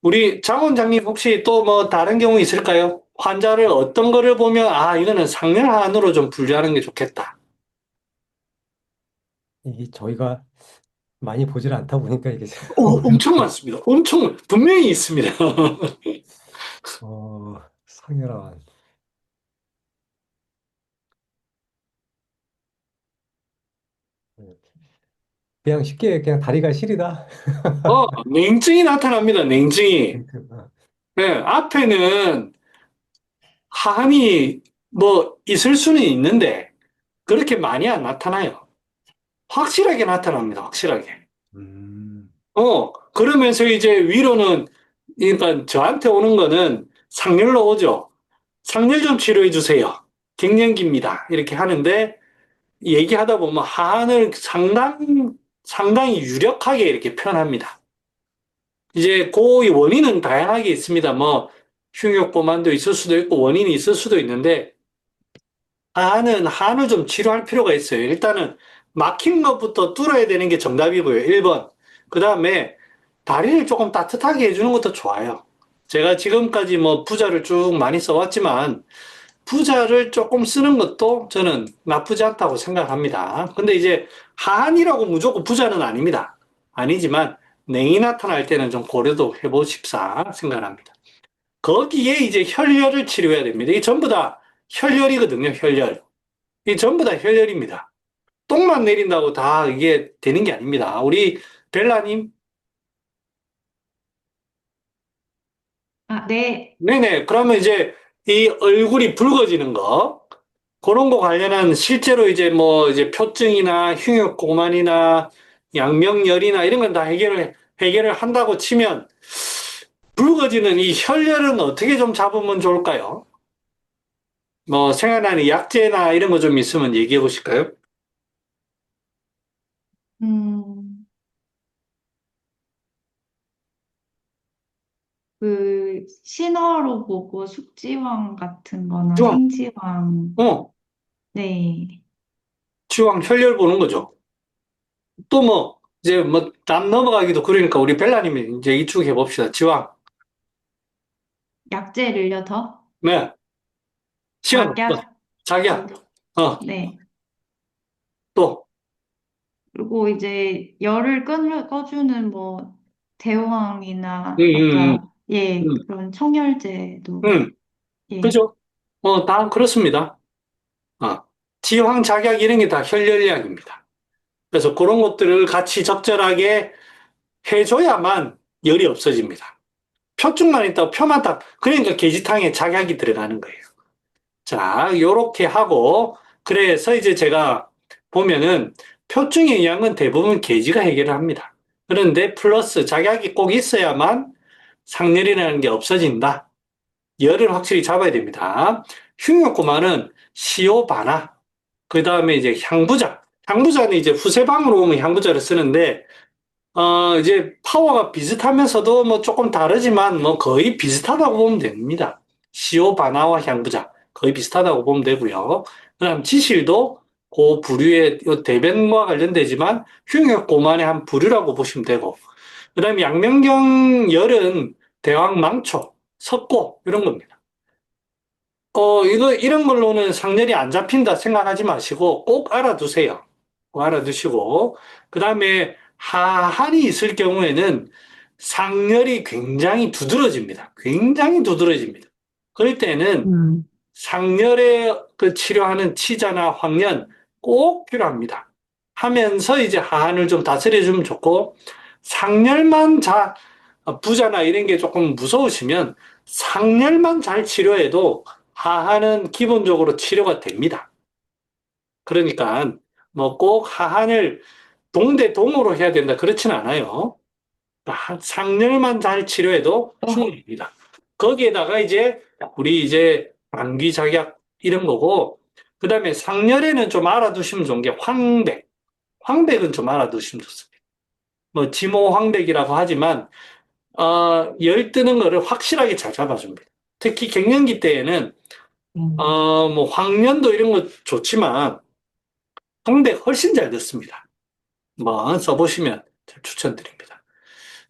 우리 장 원장님 혹시 또 뭐 다른 경우 있을까요? 환자를 어떤 거를 보면 이거는 상렬한으로 좀 분류하는 게 좋겠다. 이게 저희가 많이 보질 않다 보니까 이게 엄청 많습니다. 엄청 분명히 있습니다. 상혈한. 그냥 쉽게 그냥 다리가 시리다. 냉증이 나타납니다. 냉증이. 네, 앞에는 하함이 뭐 있을 수는 있는데 그렇게 많이 안 나타나요. 확실하게 나타납니다. 확실하게. 음, 그러면서 이제 위로는 그러니까 저한테 오는 거는 상렬로 오죠. 상렬 좀 치료해 주세요. 갱년기입니다. 이렇게 하는데 얘기하다 보면 하한을 상당히 유력하게 이렇게 표현합니다. 이제 그 원인은 다양하게 있습니다. 뭐 흉욕보만도 있을 수도 있고 원인이 있을 수도 있는데 하한을 좀 치료할 필요가 있어요. 일단은 막힌 것부터 뚫어야 되는 게 정답이고요. 1번. 그 다음에 다리를 조금 따뜻하게 해주는 것도 좋아요. 제가 지금까지 뭐 부자를 쭉 많이 써왔지만 부자를 조금 쓰는 것도 저는 나쁘지 않다고 생각합니다. 근데 이제 하한이라고 무조건 부자는 아닙니다. 아니지만 냉이 나타날 때는 좀 고려도 해보십사 생각합니다. 거기에 이제 혈열을 치료해야 됩니다. 이게 전부 다 혈열이거든요, 혈열. 이 전부 다 혈열입니다. 똥만 내린다고 다 이게 되는 게 아닙니다. 우리 벨라님, 네. 네네. 그러면 이제 이 얼굴이 붉어지는 거, 그런 거 관련한 실제로 이제 뭐 이제 표증이나 흉욕고만이나 양명열이나 이런 건 다 해결을 한다고 치면 붉어지는 이 혈열은 어떻게 좀 잡으면 좋을까요? 뭐 생각나는 약재나 이런 거 좀 있으면 얘기해 보실까요? 음, 신화로 보고 숙지황 같은 거나 지왕, 생지황, 어, 네. 지왕 혈열 보는 거죠. 또 뭐, 이제 뭐, 남 넘어가기도 그러니까 우리 벨라님이 이제 이쪽 해봅시다. 지왕. 약재를요, 더? 네. 시간 없어. 작약, 자기야. 어, 네. 또. 그리고 이제 꺼주는 뭐, 음, 대왕이나 음, 아까, 예, 음, 그런 청열제도, 음. 예. 그죠? 다 그렇습니다. 어. 지황, 작약 이런 게 다 혈열약입니다. 그래서 그런 것들을 같이 적절하게 해줘야만 열이 없어집니다. 표증만 있다고 표만 딱, 그러니까 계지탕에 작약이 들어가는 거예요. 자, 요렇게 하고, 그래서 이제 제가 보면은 표증 영양은 대부분 계지가 해결을 합니다. 그런데 플러스 작약이 꼭 있어야만 상열이라는 게 없어진다. 열을 확실히 잡아야 됩니다. 흉역고만은 시오바나, 그 다음에 이제 향부자. 향부자는 이제 후세방으로 오면 향부자를 쓰는데, 이제 파워가 비슷하면서도 뭐 조금 다르지만 뭐 거의 비슷하다고 보면 됩니다. 시오바나와 향부자. 거의 비슷하다고 보면 되고요. 그 다음 지실도 그 부류의 대변과 관련되지만 흉역고만의 한 부류라고 보시면 되고, 그 다음에 양명경 열은 대왕망초, 석고 이런 겁니다. 이런 걸로는 상열이 안 잡힌다 생각하지 마시고 꼭 알아두세요. 꼭 알아두시고, 그 다음에 하한이 있을 경우에는 상열이 굉장히 두드러집니다. 굉장히 두드러집니다. 그럴 때는 음, 상열에 그 치료하는 치자나 황련 꼭 필요합니다. 하면서 이제 하한을 좀 다스려주면 좋고, 상열만 부자나 이런 게 조금 무서우시면 상열만 잘 치료해도 하한은 기본적으로 치료가 됩니다. 그러니까 뭐 꼭 하한을 동대동으로 해야 된다 그렇진 않아요. 상열만 잘 치료해도 충분합니다. 거기에다가 이제 우리 이제 감기 작약 이런 거고, 그 다음에 상열에는 좀 알아두시면 좋은 게 황백. 황백은 좀 알아두시면 좋습니다. 뭐 지모 황백이라고 하지만 열 뜨는 거를 확실하게 잘 잡아줍니다. 특히 갱년기 때에는 뭐 황련도 이런 거 좋지만 황백 훨씬 잘 듣습니다. 한번 써보시면 추천드립니다.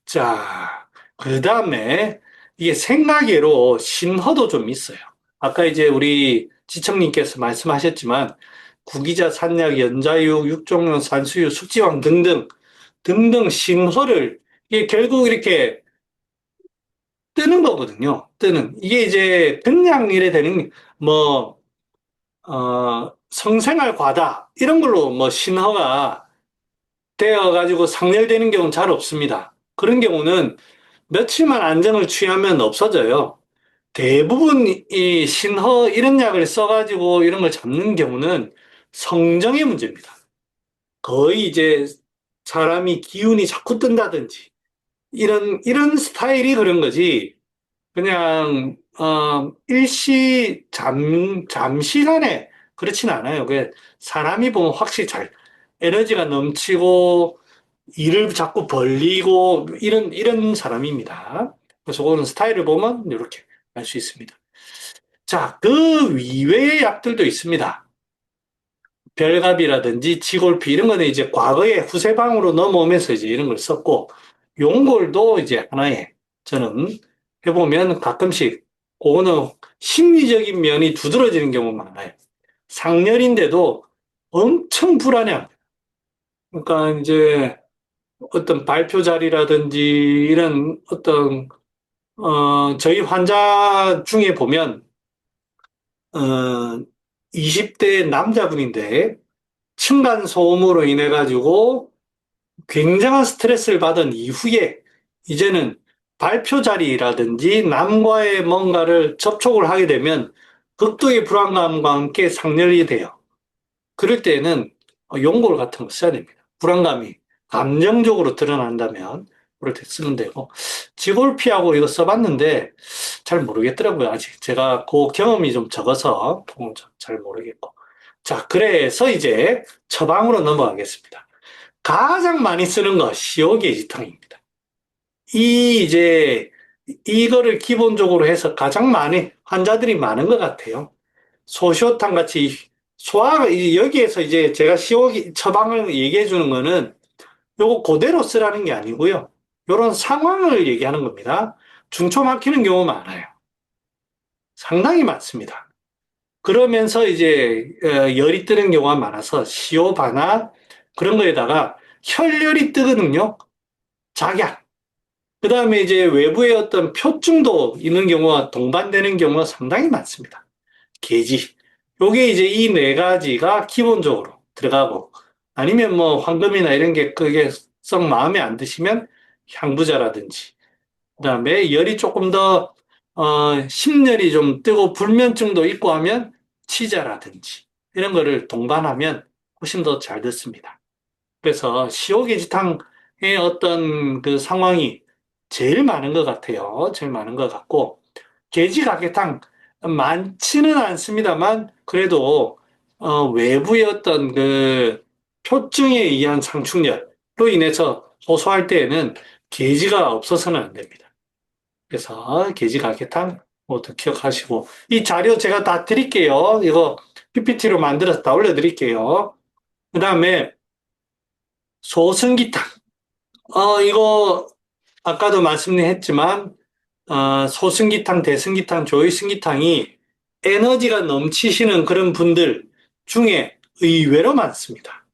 자, 그 다음에 이게 생가계로 신허도 좀 있어요. 아까 이제 우리 지청님께서 말씀하셨지만 구기자, 산약, 연자유, 육종류, 산수유, 숙지황 등등 신허를 이게 결국 이렇게 뜨는 거거든요. 이게 이제 그냥 이래 되는 뭐 성생활 과다 이런 걸로 뭐 신허가 되어가지고 상렬되는 경우는 잘 없습니다. 그런 경우는 며칠만 안정을 취하면 없어져요. 대부분 이 신허 이런 약을 써가지고 이런 걸 잡는 경우는 성정의 문제입니다. 거의 이제 사람이 기운이 자꾸 뜬다든지 이런 스타일이 그런 거지. 그냥 잠시간에 그렇진 않아요. 사람이 보면 확실히 에너지가 넘치고 일을 자꾸 벌리고 이런 사람입니다. 그래서 그거는 스타일을 보면 이렇게 알 수 있습니다. 자, 그 이외의 약들도 있습니다. 별갑이라든지 지골피 이런 거는 이제 과거에 후세방으로 넘어오면서 이제 이런 걸 썼고, 용골도 이제 하나의 저는 해보면 가끔씩 그거는 심리적인 면이 두드러지는 경우가 많아요. 상열인데도 엄청 불안해합니다. 그러니까 이제 어떤 발표 자리라든지 이런 어떤 저희 환자 중에 보면 20대 남자분인데 층간 소음으로 인해 가지고 굉장한 스트레스를 받은 이후에 이제는 발표 자리라든지 남과의 뭔가를 접촉을 하게 되면 극도의 불안감과 함께 상렬이 돼요. 그럴 때는 용골 같은 거 써야 됩니다. 불안감이 감정적으로 드러난다면 그럴 때 쓰면 되고, 지골피하고 이거 써봤는데 잘 모르겠더라고요. 아직 제가 그 경험이 좀 적어서 잘 모르겠고. 자, 그래서 이제 처방으로 넘어가겠습니다. 가장 많이 쓰는 거 시오게지탕입니다. 이거를 기본적으로 해서 가장 많이 환자들이 많은 것 같아요. 소시오탕 같이 여기에서 이제 제가 시오기 처방을 얘기해 주는 거는 요거 그대로 쓰라는 게 아니고요. 요런 상황을 얘기하는 겁니다. 중초 막히는 경우 많아요. 상당히 많습니다. 그러면서 이제 열이 뜨는 경우가 많아서 시오바나 그런 거에다가 혈열이 뜨거든요. 작약. 그 다음에 이제 외부의 어떤 표증도 있는 경우와 동반되는 경우가 상당히 많습니다. 계지. 요게 이제 이 네 가지가 기본적으로 들어가고, 아니면 뭐 황금이나 이런 게 그게 썩 마음에 안 드시면 향부자라든지, 그 다음에 열이 조금 더, 심열이 좀 뜨고 불면증도 있고 하면 치자라든지, 이런 거를 동반하면 훨씬 더 잘 듣습니다. 그래서 시오게지탕의 어떤 그 상황이 제일 많은 것 같아요. 제일 많은 것 같고, 돼지각개탕 많지는 않습니다만, 그래도, 외부의 어떤 그 표증에 의한 상충열로 인해서 호소할 때에는 게지가 없어서는 안 됩니다. 그래서 게지각개탕 모두 기억하시고, 이 자료 제가 다 드릴게요. 이거 PPT로 만들어서 다 올려드릴게요. 그 다음에 소승기탕. 이거 아까도 말씀했지만 소승기탕, 대승기탕, 조이승기탕이 에너지가 넘치시는 그런 분들 중에 의외로 많습니다.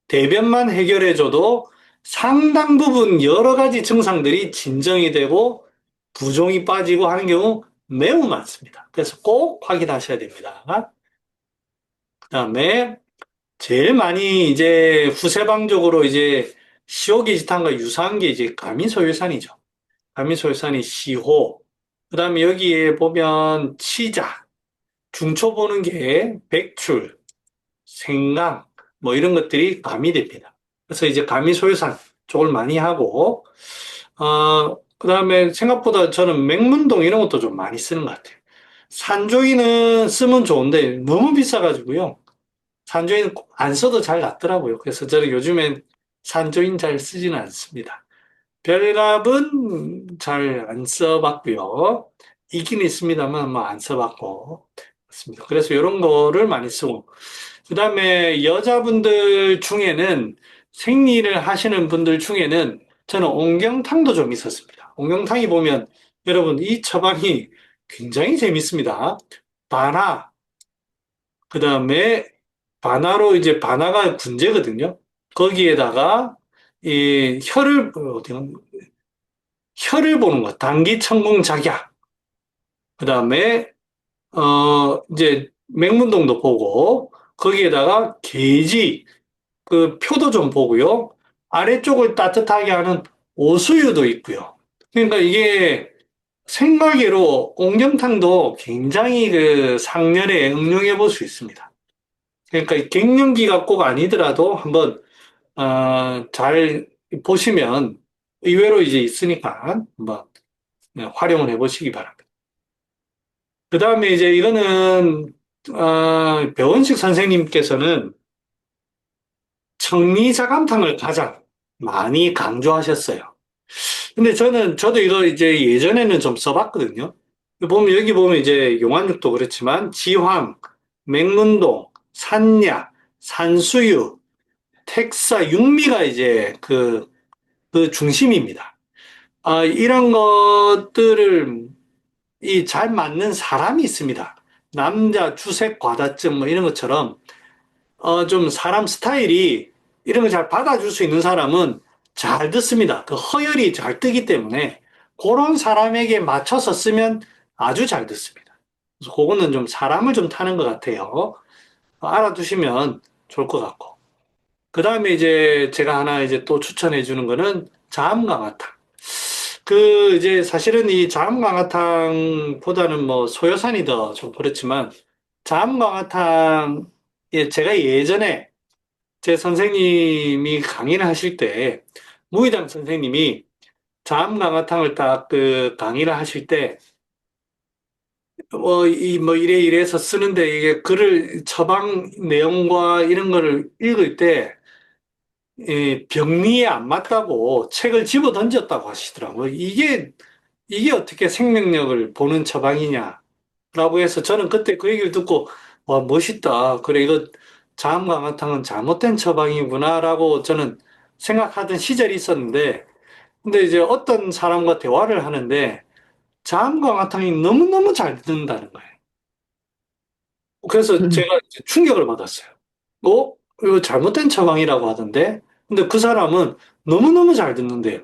대변만 해결해줘도 상당 부분 여러 가지 증상들이 진정이 되고 부종이 빠지고 하는 경우 매우 많습니다. 그래서 꼭 확인하셔야 됩니다. 그다음에 제일 많이 이제 후세방적으로 이제 시오게지탄과 유사한 게 이제 가미소유산이죠. 가미소유산이 시호. 그다음에 여기에 보면 치자, 중초 보는 게 백출, 생강 뭐 이런 것들이 가미됩니다. 그래서 이제 가미소유산 쪽을 많이 하고 그다음에 생각보다 저는 맹문동 이런 것도 좀 많이 쓰는 것 같아요. 산조기는 쓰면 좋은데 너무 비싸가지고요. 산조인 안 써도 잘 낫더라고요. 그래서 저는 요즘엔 산조인 잘 쓰지는 않습니다. 별갑은 잘 안 써봤고요. 있긴 있습니다만 뭐 안 써봤고 그렇습니다. 그래서 이런 거를 많이 쓰고 그 다음에 여자분들 중에는 생리를 하시는 분들 중에는 저는 옹경탕도 좀 있었습니다. 옹경탕이 보면 여러분 이 처방이 굉장히 재밌습니다. 바나 그 다음에 바나로 이제 바나가 분재거든요. 거기에다가 이 혀를 보는 것, 당기천궁작약. 그 다음에 이제 맹문동도 보고 거기에다가 게지 그 표도 좀 보고요. 아래쪽을 따뜻하게 하는 오수유도 있고요. 그러니까 이게 생과계로 옹경탕도 굉장히 그 상열에 응용해 볼 수 있습니다. 그러니까 갱년기가 꼭 아니더라도 한번 잘 보시면 의외로 이제 있으니까 한번 활용을 해보시기 바랍니다. 그 다음에 이제 이거는 배원식 선생님께서는 청리자감탕을 가장 많이 강조하셨어요. 근데 저도 이거 이제 예전에는 좀 써봤거든요. 여기 보면 이제 용안육도 그렇지만 지황, 맹문동, 산야, 산수유, 택사, 육미가 이제 그 중심입니다. 이런 것들을 잘 맞는 사람이 있습니다. 남자 주색 과다증 뭐 이런 것처럼 좀 사람 스타일이 이런 걸 잘 받아줄 수 있는 사람은 잘 듣습니다. 그 허혈이 잘 뜨기 때문에 그런 사람에게 맞춰서 쓰면 아주 잘 듣습니다. 그래서 그거는 좀 사람을 좀 타는 것 같아요. 알아두시면 좋을 것 같고. 그 다음에 이제 제가 하나 이제 또 추천해 주는 거는 자음강화탕. 이제 사실은 이 자음강화탕보다는 뭐 소요산이 더 좀 그렇지만 자음강화탕, 제가 예전에 제 선생님이 강의를 하실 때 무의장 선생님이 자음강화탕을 딱 그 강의를 하실 때 뭐 이래 이래해서 쓰는데 이게 글을 처방 내용과 이런 거를 읽을 때 병리에 안 맞다고 책을 집어 던졌다고 하시더라고요. 이게 어떻게 생명력을 보는 처방이냐라고 해서 저는 그때 그 얘기를 듣고 와, 멋있다. 그래, 이거 자음강화탕은 잘못된 처방이구나라고 저는 생각하던 시절이 있었는데 근데 이제 어떤 사람과 대화를 하는데 자음강화탕이 너무너무 잘 듣는다는 거예요. 그래서 제가 이제 충격을 받았어요. 이거 잘못된 처방이라고 하던데? 근데 그 사람은 너무너무 잘 듣는데요.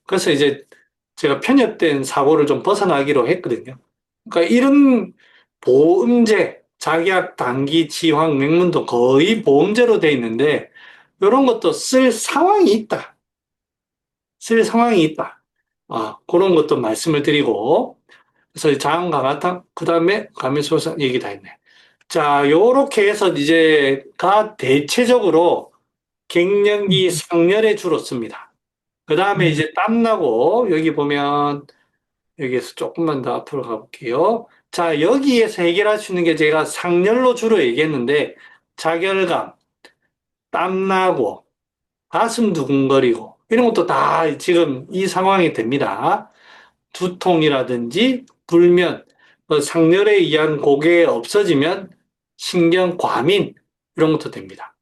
그래서 이제 제가 편협된 사고를 좀 벗어나기로 했거든요. 그러니까 이런 보음제, 작약, 당기, 지황, 맹문도 거의 보음제로 돼 있는데 이런 것도 쓸 상황이 있다. 쓸 상황이 있다. 그런 것도 말씀을 드리고 그래서 자음 강화탕, 그 다음에 가면소사 얘기 다 했네. 자, 요렇게 해서 이제 대체적으로 갱년기 상열에 주로 씁니다. 그 다음에 이제 땀나고, 여기 보면, 여기에서 조금만 더 앞으로 가볼게요. 자, 여기에서 해결할 수 있는 게 제가 상열로 주로 얘기했는데, 자결감, 땀나고, 가슴 두근거리고, 이런 것도 다 지금 이 상황이 됩니다. 두통이라든지 불면, 상열에 의한 고개 없어지면 신경 과민, 이런 것도 됩니다.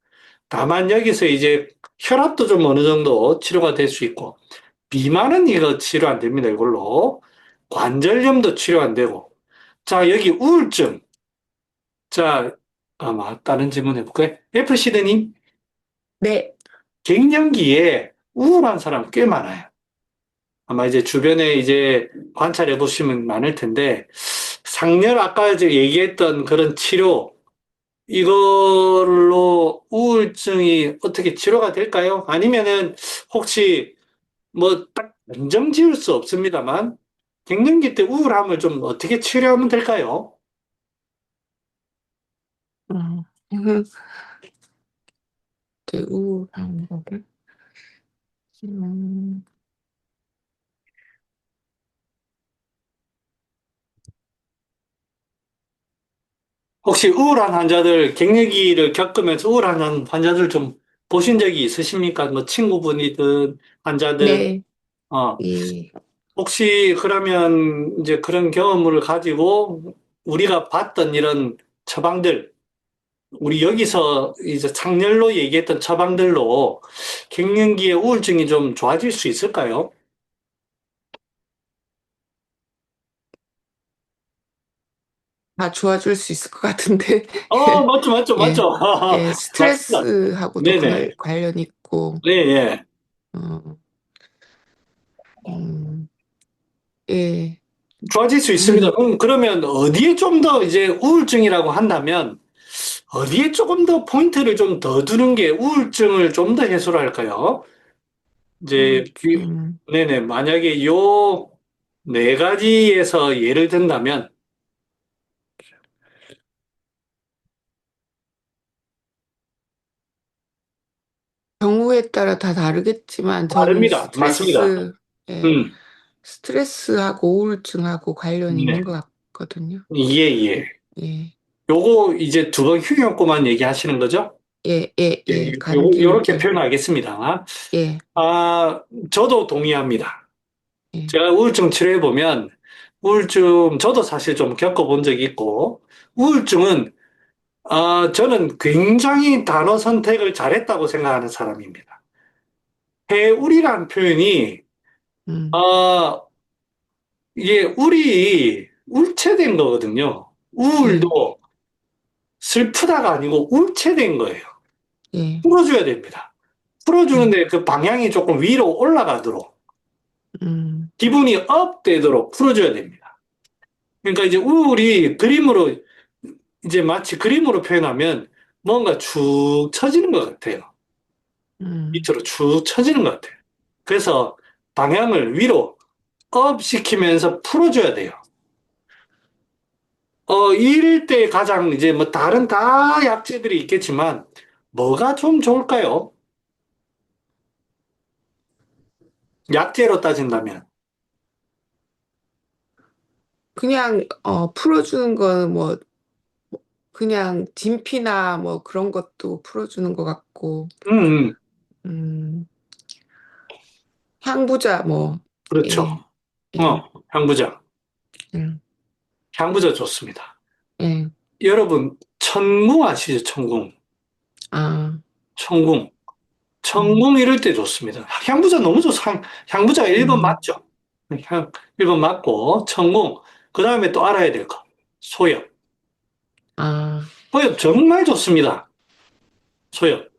다만 여기서 이제 혈압도 좀 어느 정도 치료가 될 수 있고, 비만은 이거 치료 안 됩니다, 이걸로. 관절염도 치료 안 되고. 자, 여기 우울증. 자, 아마 다른 질문 해볼까요? FC드님, 네. 갱년기에 우울한 사람 꽤 많아요. 아마 이제 주변에 이제 관찰해 보시면 많을 텐데, 상열 아까 이제 얘기했던 그런 치료, 이걸로 우울증이 어떻게 치료가 될까요? 아니면은 혹시 뭐 딱 단정 지을 수 없습니다만, 갱년기 때 우울함을 좀 어떻게 치료하면 될까요? 음, 그 우울한 거를. 음, 혹시 우울한 환자들, 갱년기를 겪으면서 우울한 환자들 좀 보신 적이 있으십니까? 뭐 친구분이든 환자든, 네. 어, 예. 혹시 그러면 이제 그런 경험을 가지고 우리가 봤던 이런 처방들, 우리 여기서 이제 상렬로 얘기했던 처방들로 갱년기의 우울증이 좀 좋아질 수 있을까요? 다 좋아질 수 있을 것 같은데. 맞죠, 맞죠, 예. 맞죠. 예, 맞습니다. 스트레스하고도 네네. 관련 있고, 네, 예. 어, 예. 좋아질 수 있습니다. 그러면 어디에 좀 더 이제 우울증이라고 한다면 어디에 조금 더 포인트를 좀 더 두는 게 우울증을 좀 더 해소를 할까요? 이제 우울증. 네네, 만약에 요 네 가지에서 예를 든다면 경우에 따라 다 다르겠지만, 저는 다릅니다. 맞습니다. 예, 음, 스트레스하고 우울증하고 관련이 네. 있는 것 같거든요. 예, 예. 예, 요거 이제 두 번 휴경고만 얘기하시는 거죠? 예, 예, 예, 예, 요렇게 간질기. 표현하겠습니다. 예, 저도 동의합니다. 예, 제가 우울증 치료해보면, 저도 사실 좀 겪어본 적이 있고, 우울증은, 저는 굉장히 단어 선택을 잘했다고 생각하는 사람입니다. 해울이란 표현이, 음, 아, 이게 울체된 거거든요. 예, 우울도 슬프다가 아니고 울체된 거예요. 예, 풀어줘야 됩니다. 풀어주는데 그 방향이 조금 위로 올라가도록, 음, 기분이 업 되도록 풀어줘야 됩니다. 그러니까 이제 우울이 그림으로 이제 마치 그림으로 표현하면 뭔가 축 처지는 것 같아요. 음, 밑으로 축 처지는 것 같아요. 그래서 방향을 위로 업 시키면서 풀어줘야 돼요. 이럴 때 가장 이제 뭐 다른 다 약재들이 있겠지만 뭐가 좀 좋을까요? 약재로 따진다면. 그냥, 풀어주는 거는 뭐, 그냥 진피나 뭐 그런 것도 풀어주는 것 같고, 음, 음, 음, 향부자 뭐, 그렇죠. 예, 예, 향부자. 음, 향부자 좋습니다. 예, 여러분, 천궁 아시죠? 천궁. 아, 천궁. 음, 천궁 이럴 때 좋습니다. 향부자 너무 좋죠. 향부자가 1번 음, 맞죠? 1번 맞고, 천궁. 그 다음에 또 알아야 될 거. 소엽. 아, 소엽 정말 좋습니다. 소엽.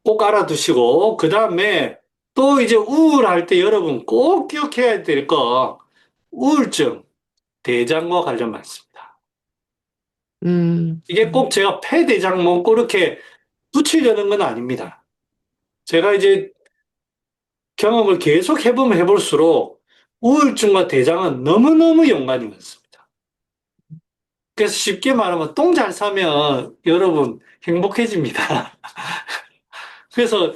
꼭 알아두시고, 그 다음에 또 이제 우울할 때 여러분 꼭 기억해야 될 거, 우울증, 대장과 관련 많습니다. 이게 꼭 제가 폐대장 먹고 이렇게 붙이려는 건 아닙니다. 제가 이제 경험을 계속 해보면 해볼수록 우울증과 대장은 너무너무 연관이 많습니다. 그래서 쉽게 말하면 똥 잘 싸면 여러분 행복해집니다. 그래서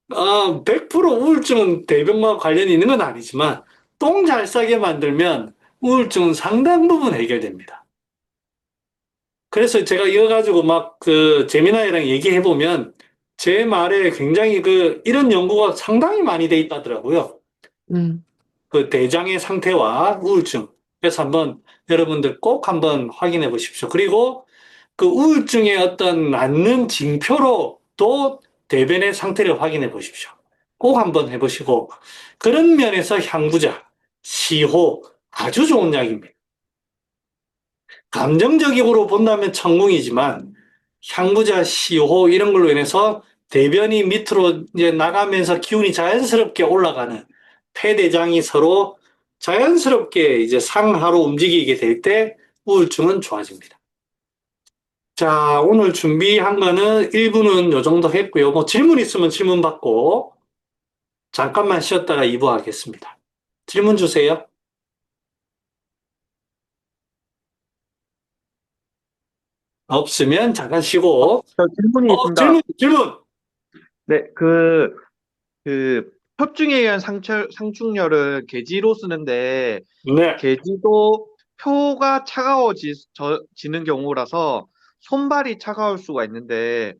100% 우울증은 대변과 관련이 있는 건 아니지만 똥 잘 싸게 만들면 우울증은 상당 부분 해결됩니다. 그래서 제가 이거 가지고 막 그 재미나이랑 얘기해 보면 제 말에 굉장히 이런 연구가 상당히 많이 돼 있다더라고요. 음. 그 대장의 상태와 우울증. 그래서 한번 여러분들 꼭 한번 확인해 보십시오. 그리고 그 우울증의 어떤 낫는 징표로 또 대변의 상태를 확인해 보십시오. 꼭 한번 해보시고 그런 면에서 향부자, 시호 아주 좋은 약입니다. 감정적으로 본다면 천궁이지만 향부자, 시호 이런 걸로 인해서 대변이 밑으로 이제 나가면서 기운이 자연스럽게 올라가는 폐대장이 서로 자연스럽게 이제 상하로 움직이게 될 때 우울증은 좋아집니다. 자, 오늘 준비한 거는 1부는 요 정도 했고요. 뭐 질문 있으면 질문 받고 잠깐만 쉬었다가 2부 하겠습니다. 질문 주세요. 없으면 잠깐 쉬고. 저 질문이 있습니다. 질문. 네, 협중에 의한 상충혈은 계지로 쓰는데, 네. 계지도 표가 차가워지는 경우라서 손발이 차가울 수가 있는데,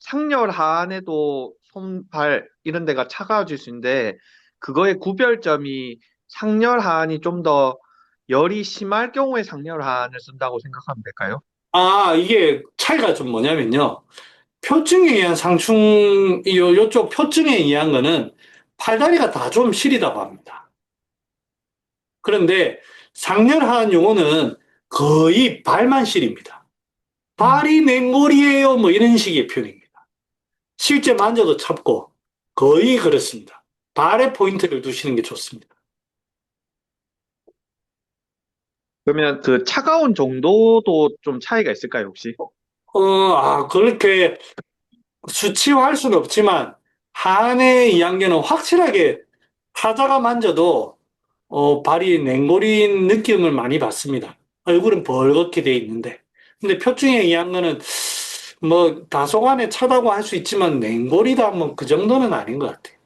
상열 하안에도 손발 이런 데가 차가워질 수 있는데, 그거의 구별점이 상열 하안이 좀 더 열이 심할 경우에 상열 하안을 쓴다고 생각하면 될까요? 이게 차이가 좀 뭐냐면요. 표증에 의한 상충, 요쪽 표증에 의한 거는 팔다리가 다 좀 시리다고 합니다. 그런데 상열한 용어는 거의 발만 시립니다. 발이 냉골이에요. 뭐 이런 식의 표현입니다. 실제 만져도 찹고 거의 그렇습니다. 발에 포인트를 두시는 게 좋습니다. 그러면 그 차가운 정도도 좀 차이가 있을까요, 혹시? 그렇게 수치화할 수는 없지만 한의 이야기는 확실하게 타자가 만져도 발이 냉골인 느낌을 많이 받습니다. 얼굴은 벌겋게 돼 있는데. 근데 표증에 의한 거는 뭐 다소간에 차다고 할 수 있지만 냉골이다 뭐 그 정도는 아닌 것 같아요.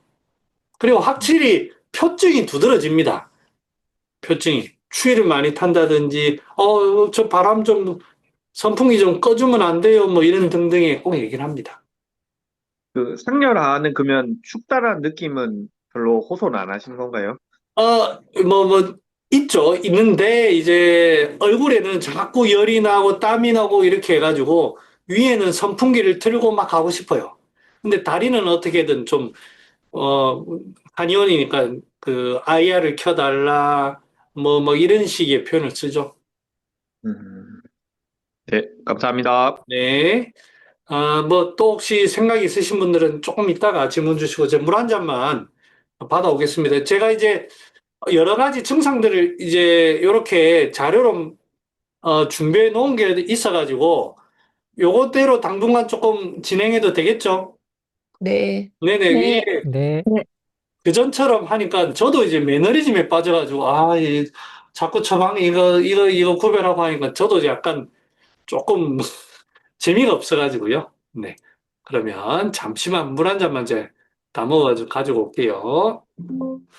그리고 확실히 표증이 두드러집니다. 표증이. 추위를 많이 탄다든지 저 바람 좀 선풍기 좀 꺼주면 안 돼요 뭐 이런 등등의 꼭 얘기를 합니다. 그 상열하는 그러면 춥다라는 느낌은 별로 호소는 안 하시는 건가요? 있죠. 있는데, 이제, 얼굴에는 자꾸 열이 나고 땀이 나고 이렇게 해가지고, 위에는 선풍기를 틀고 막 하고 싶어요. 근데 다리는 어떻게든 좀, 어, 한의원이니까 IR을 켜달라, 이런 식의 표현을 쓰죠. 네, 감사합니다. 네. 또 혹시 생각 있으신 분들은 조금 이따가 질문 주시고, 제가 물 한 잔만 받아오겠습니다. 제가 이제, 여러 가지 증상들을 이제 이렇게 자료로 준비해 놓은 게 있어가지고 요것대로 당분간 조금 진행해도 되겠죠? 네. 네네. 네. 이게 네. 그전처럼 하니까 저도 이제 매너리즘에 빠져가지고 자꾸 처방에 이거 구별하고 하니까 저도 약간 조금 재미가 없어가지고요. 네. 그러면 잠시만 물 한 잔만 이제 담아가지고 가지고 올게요.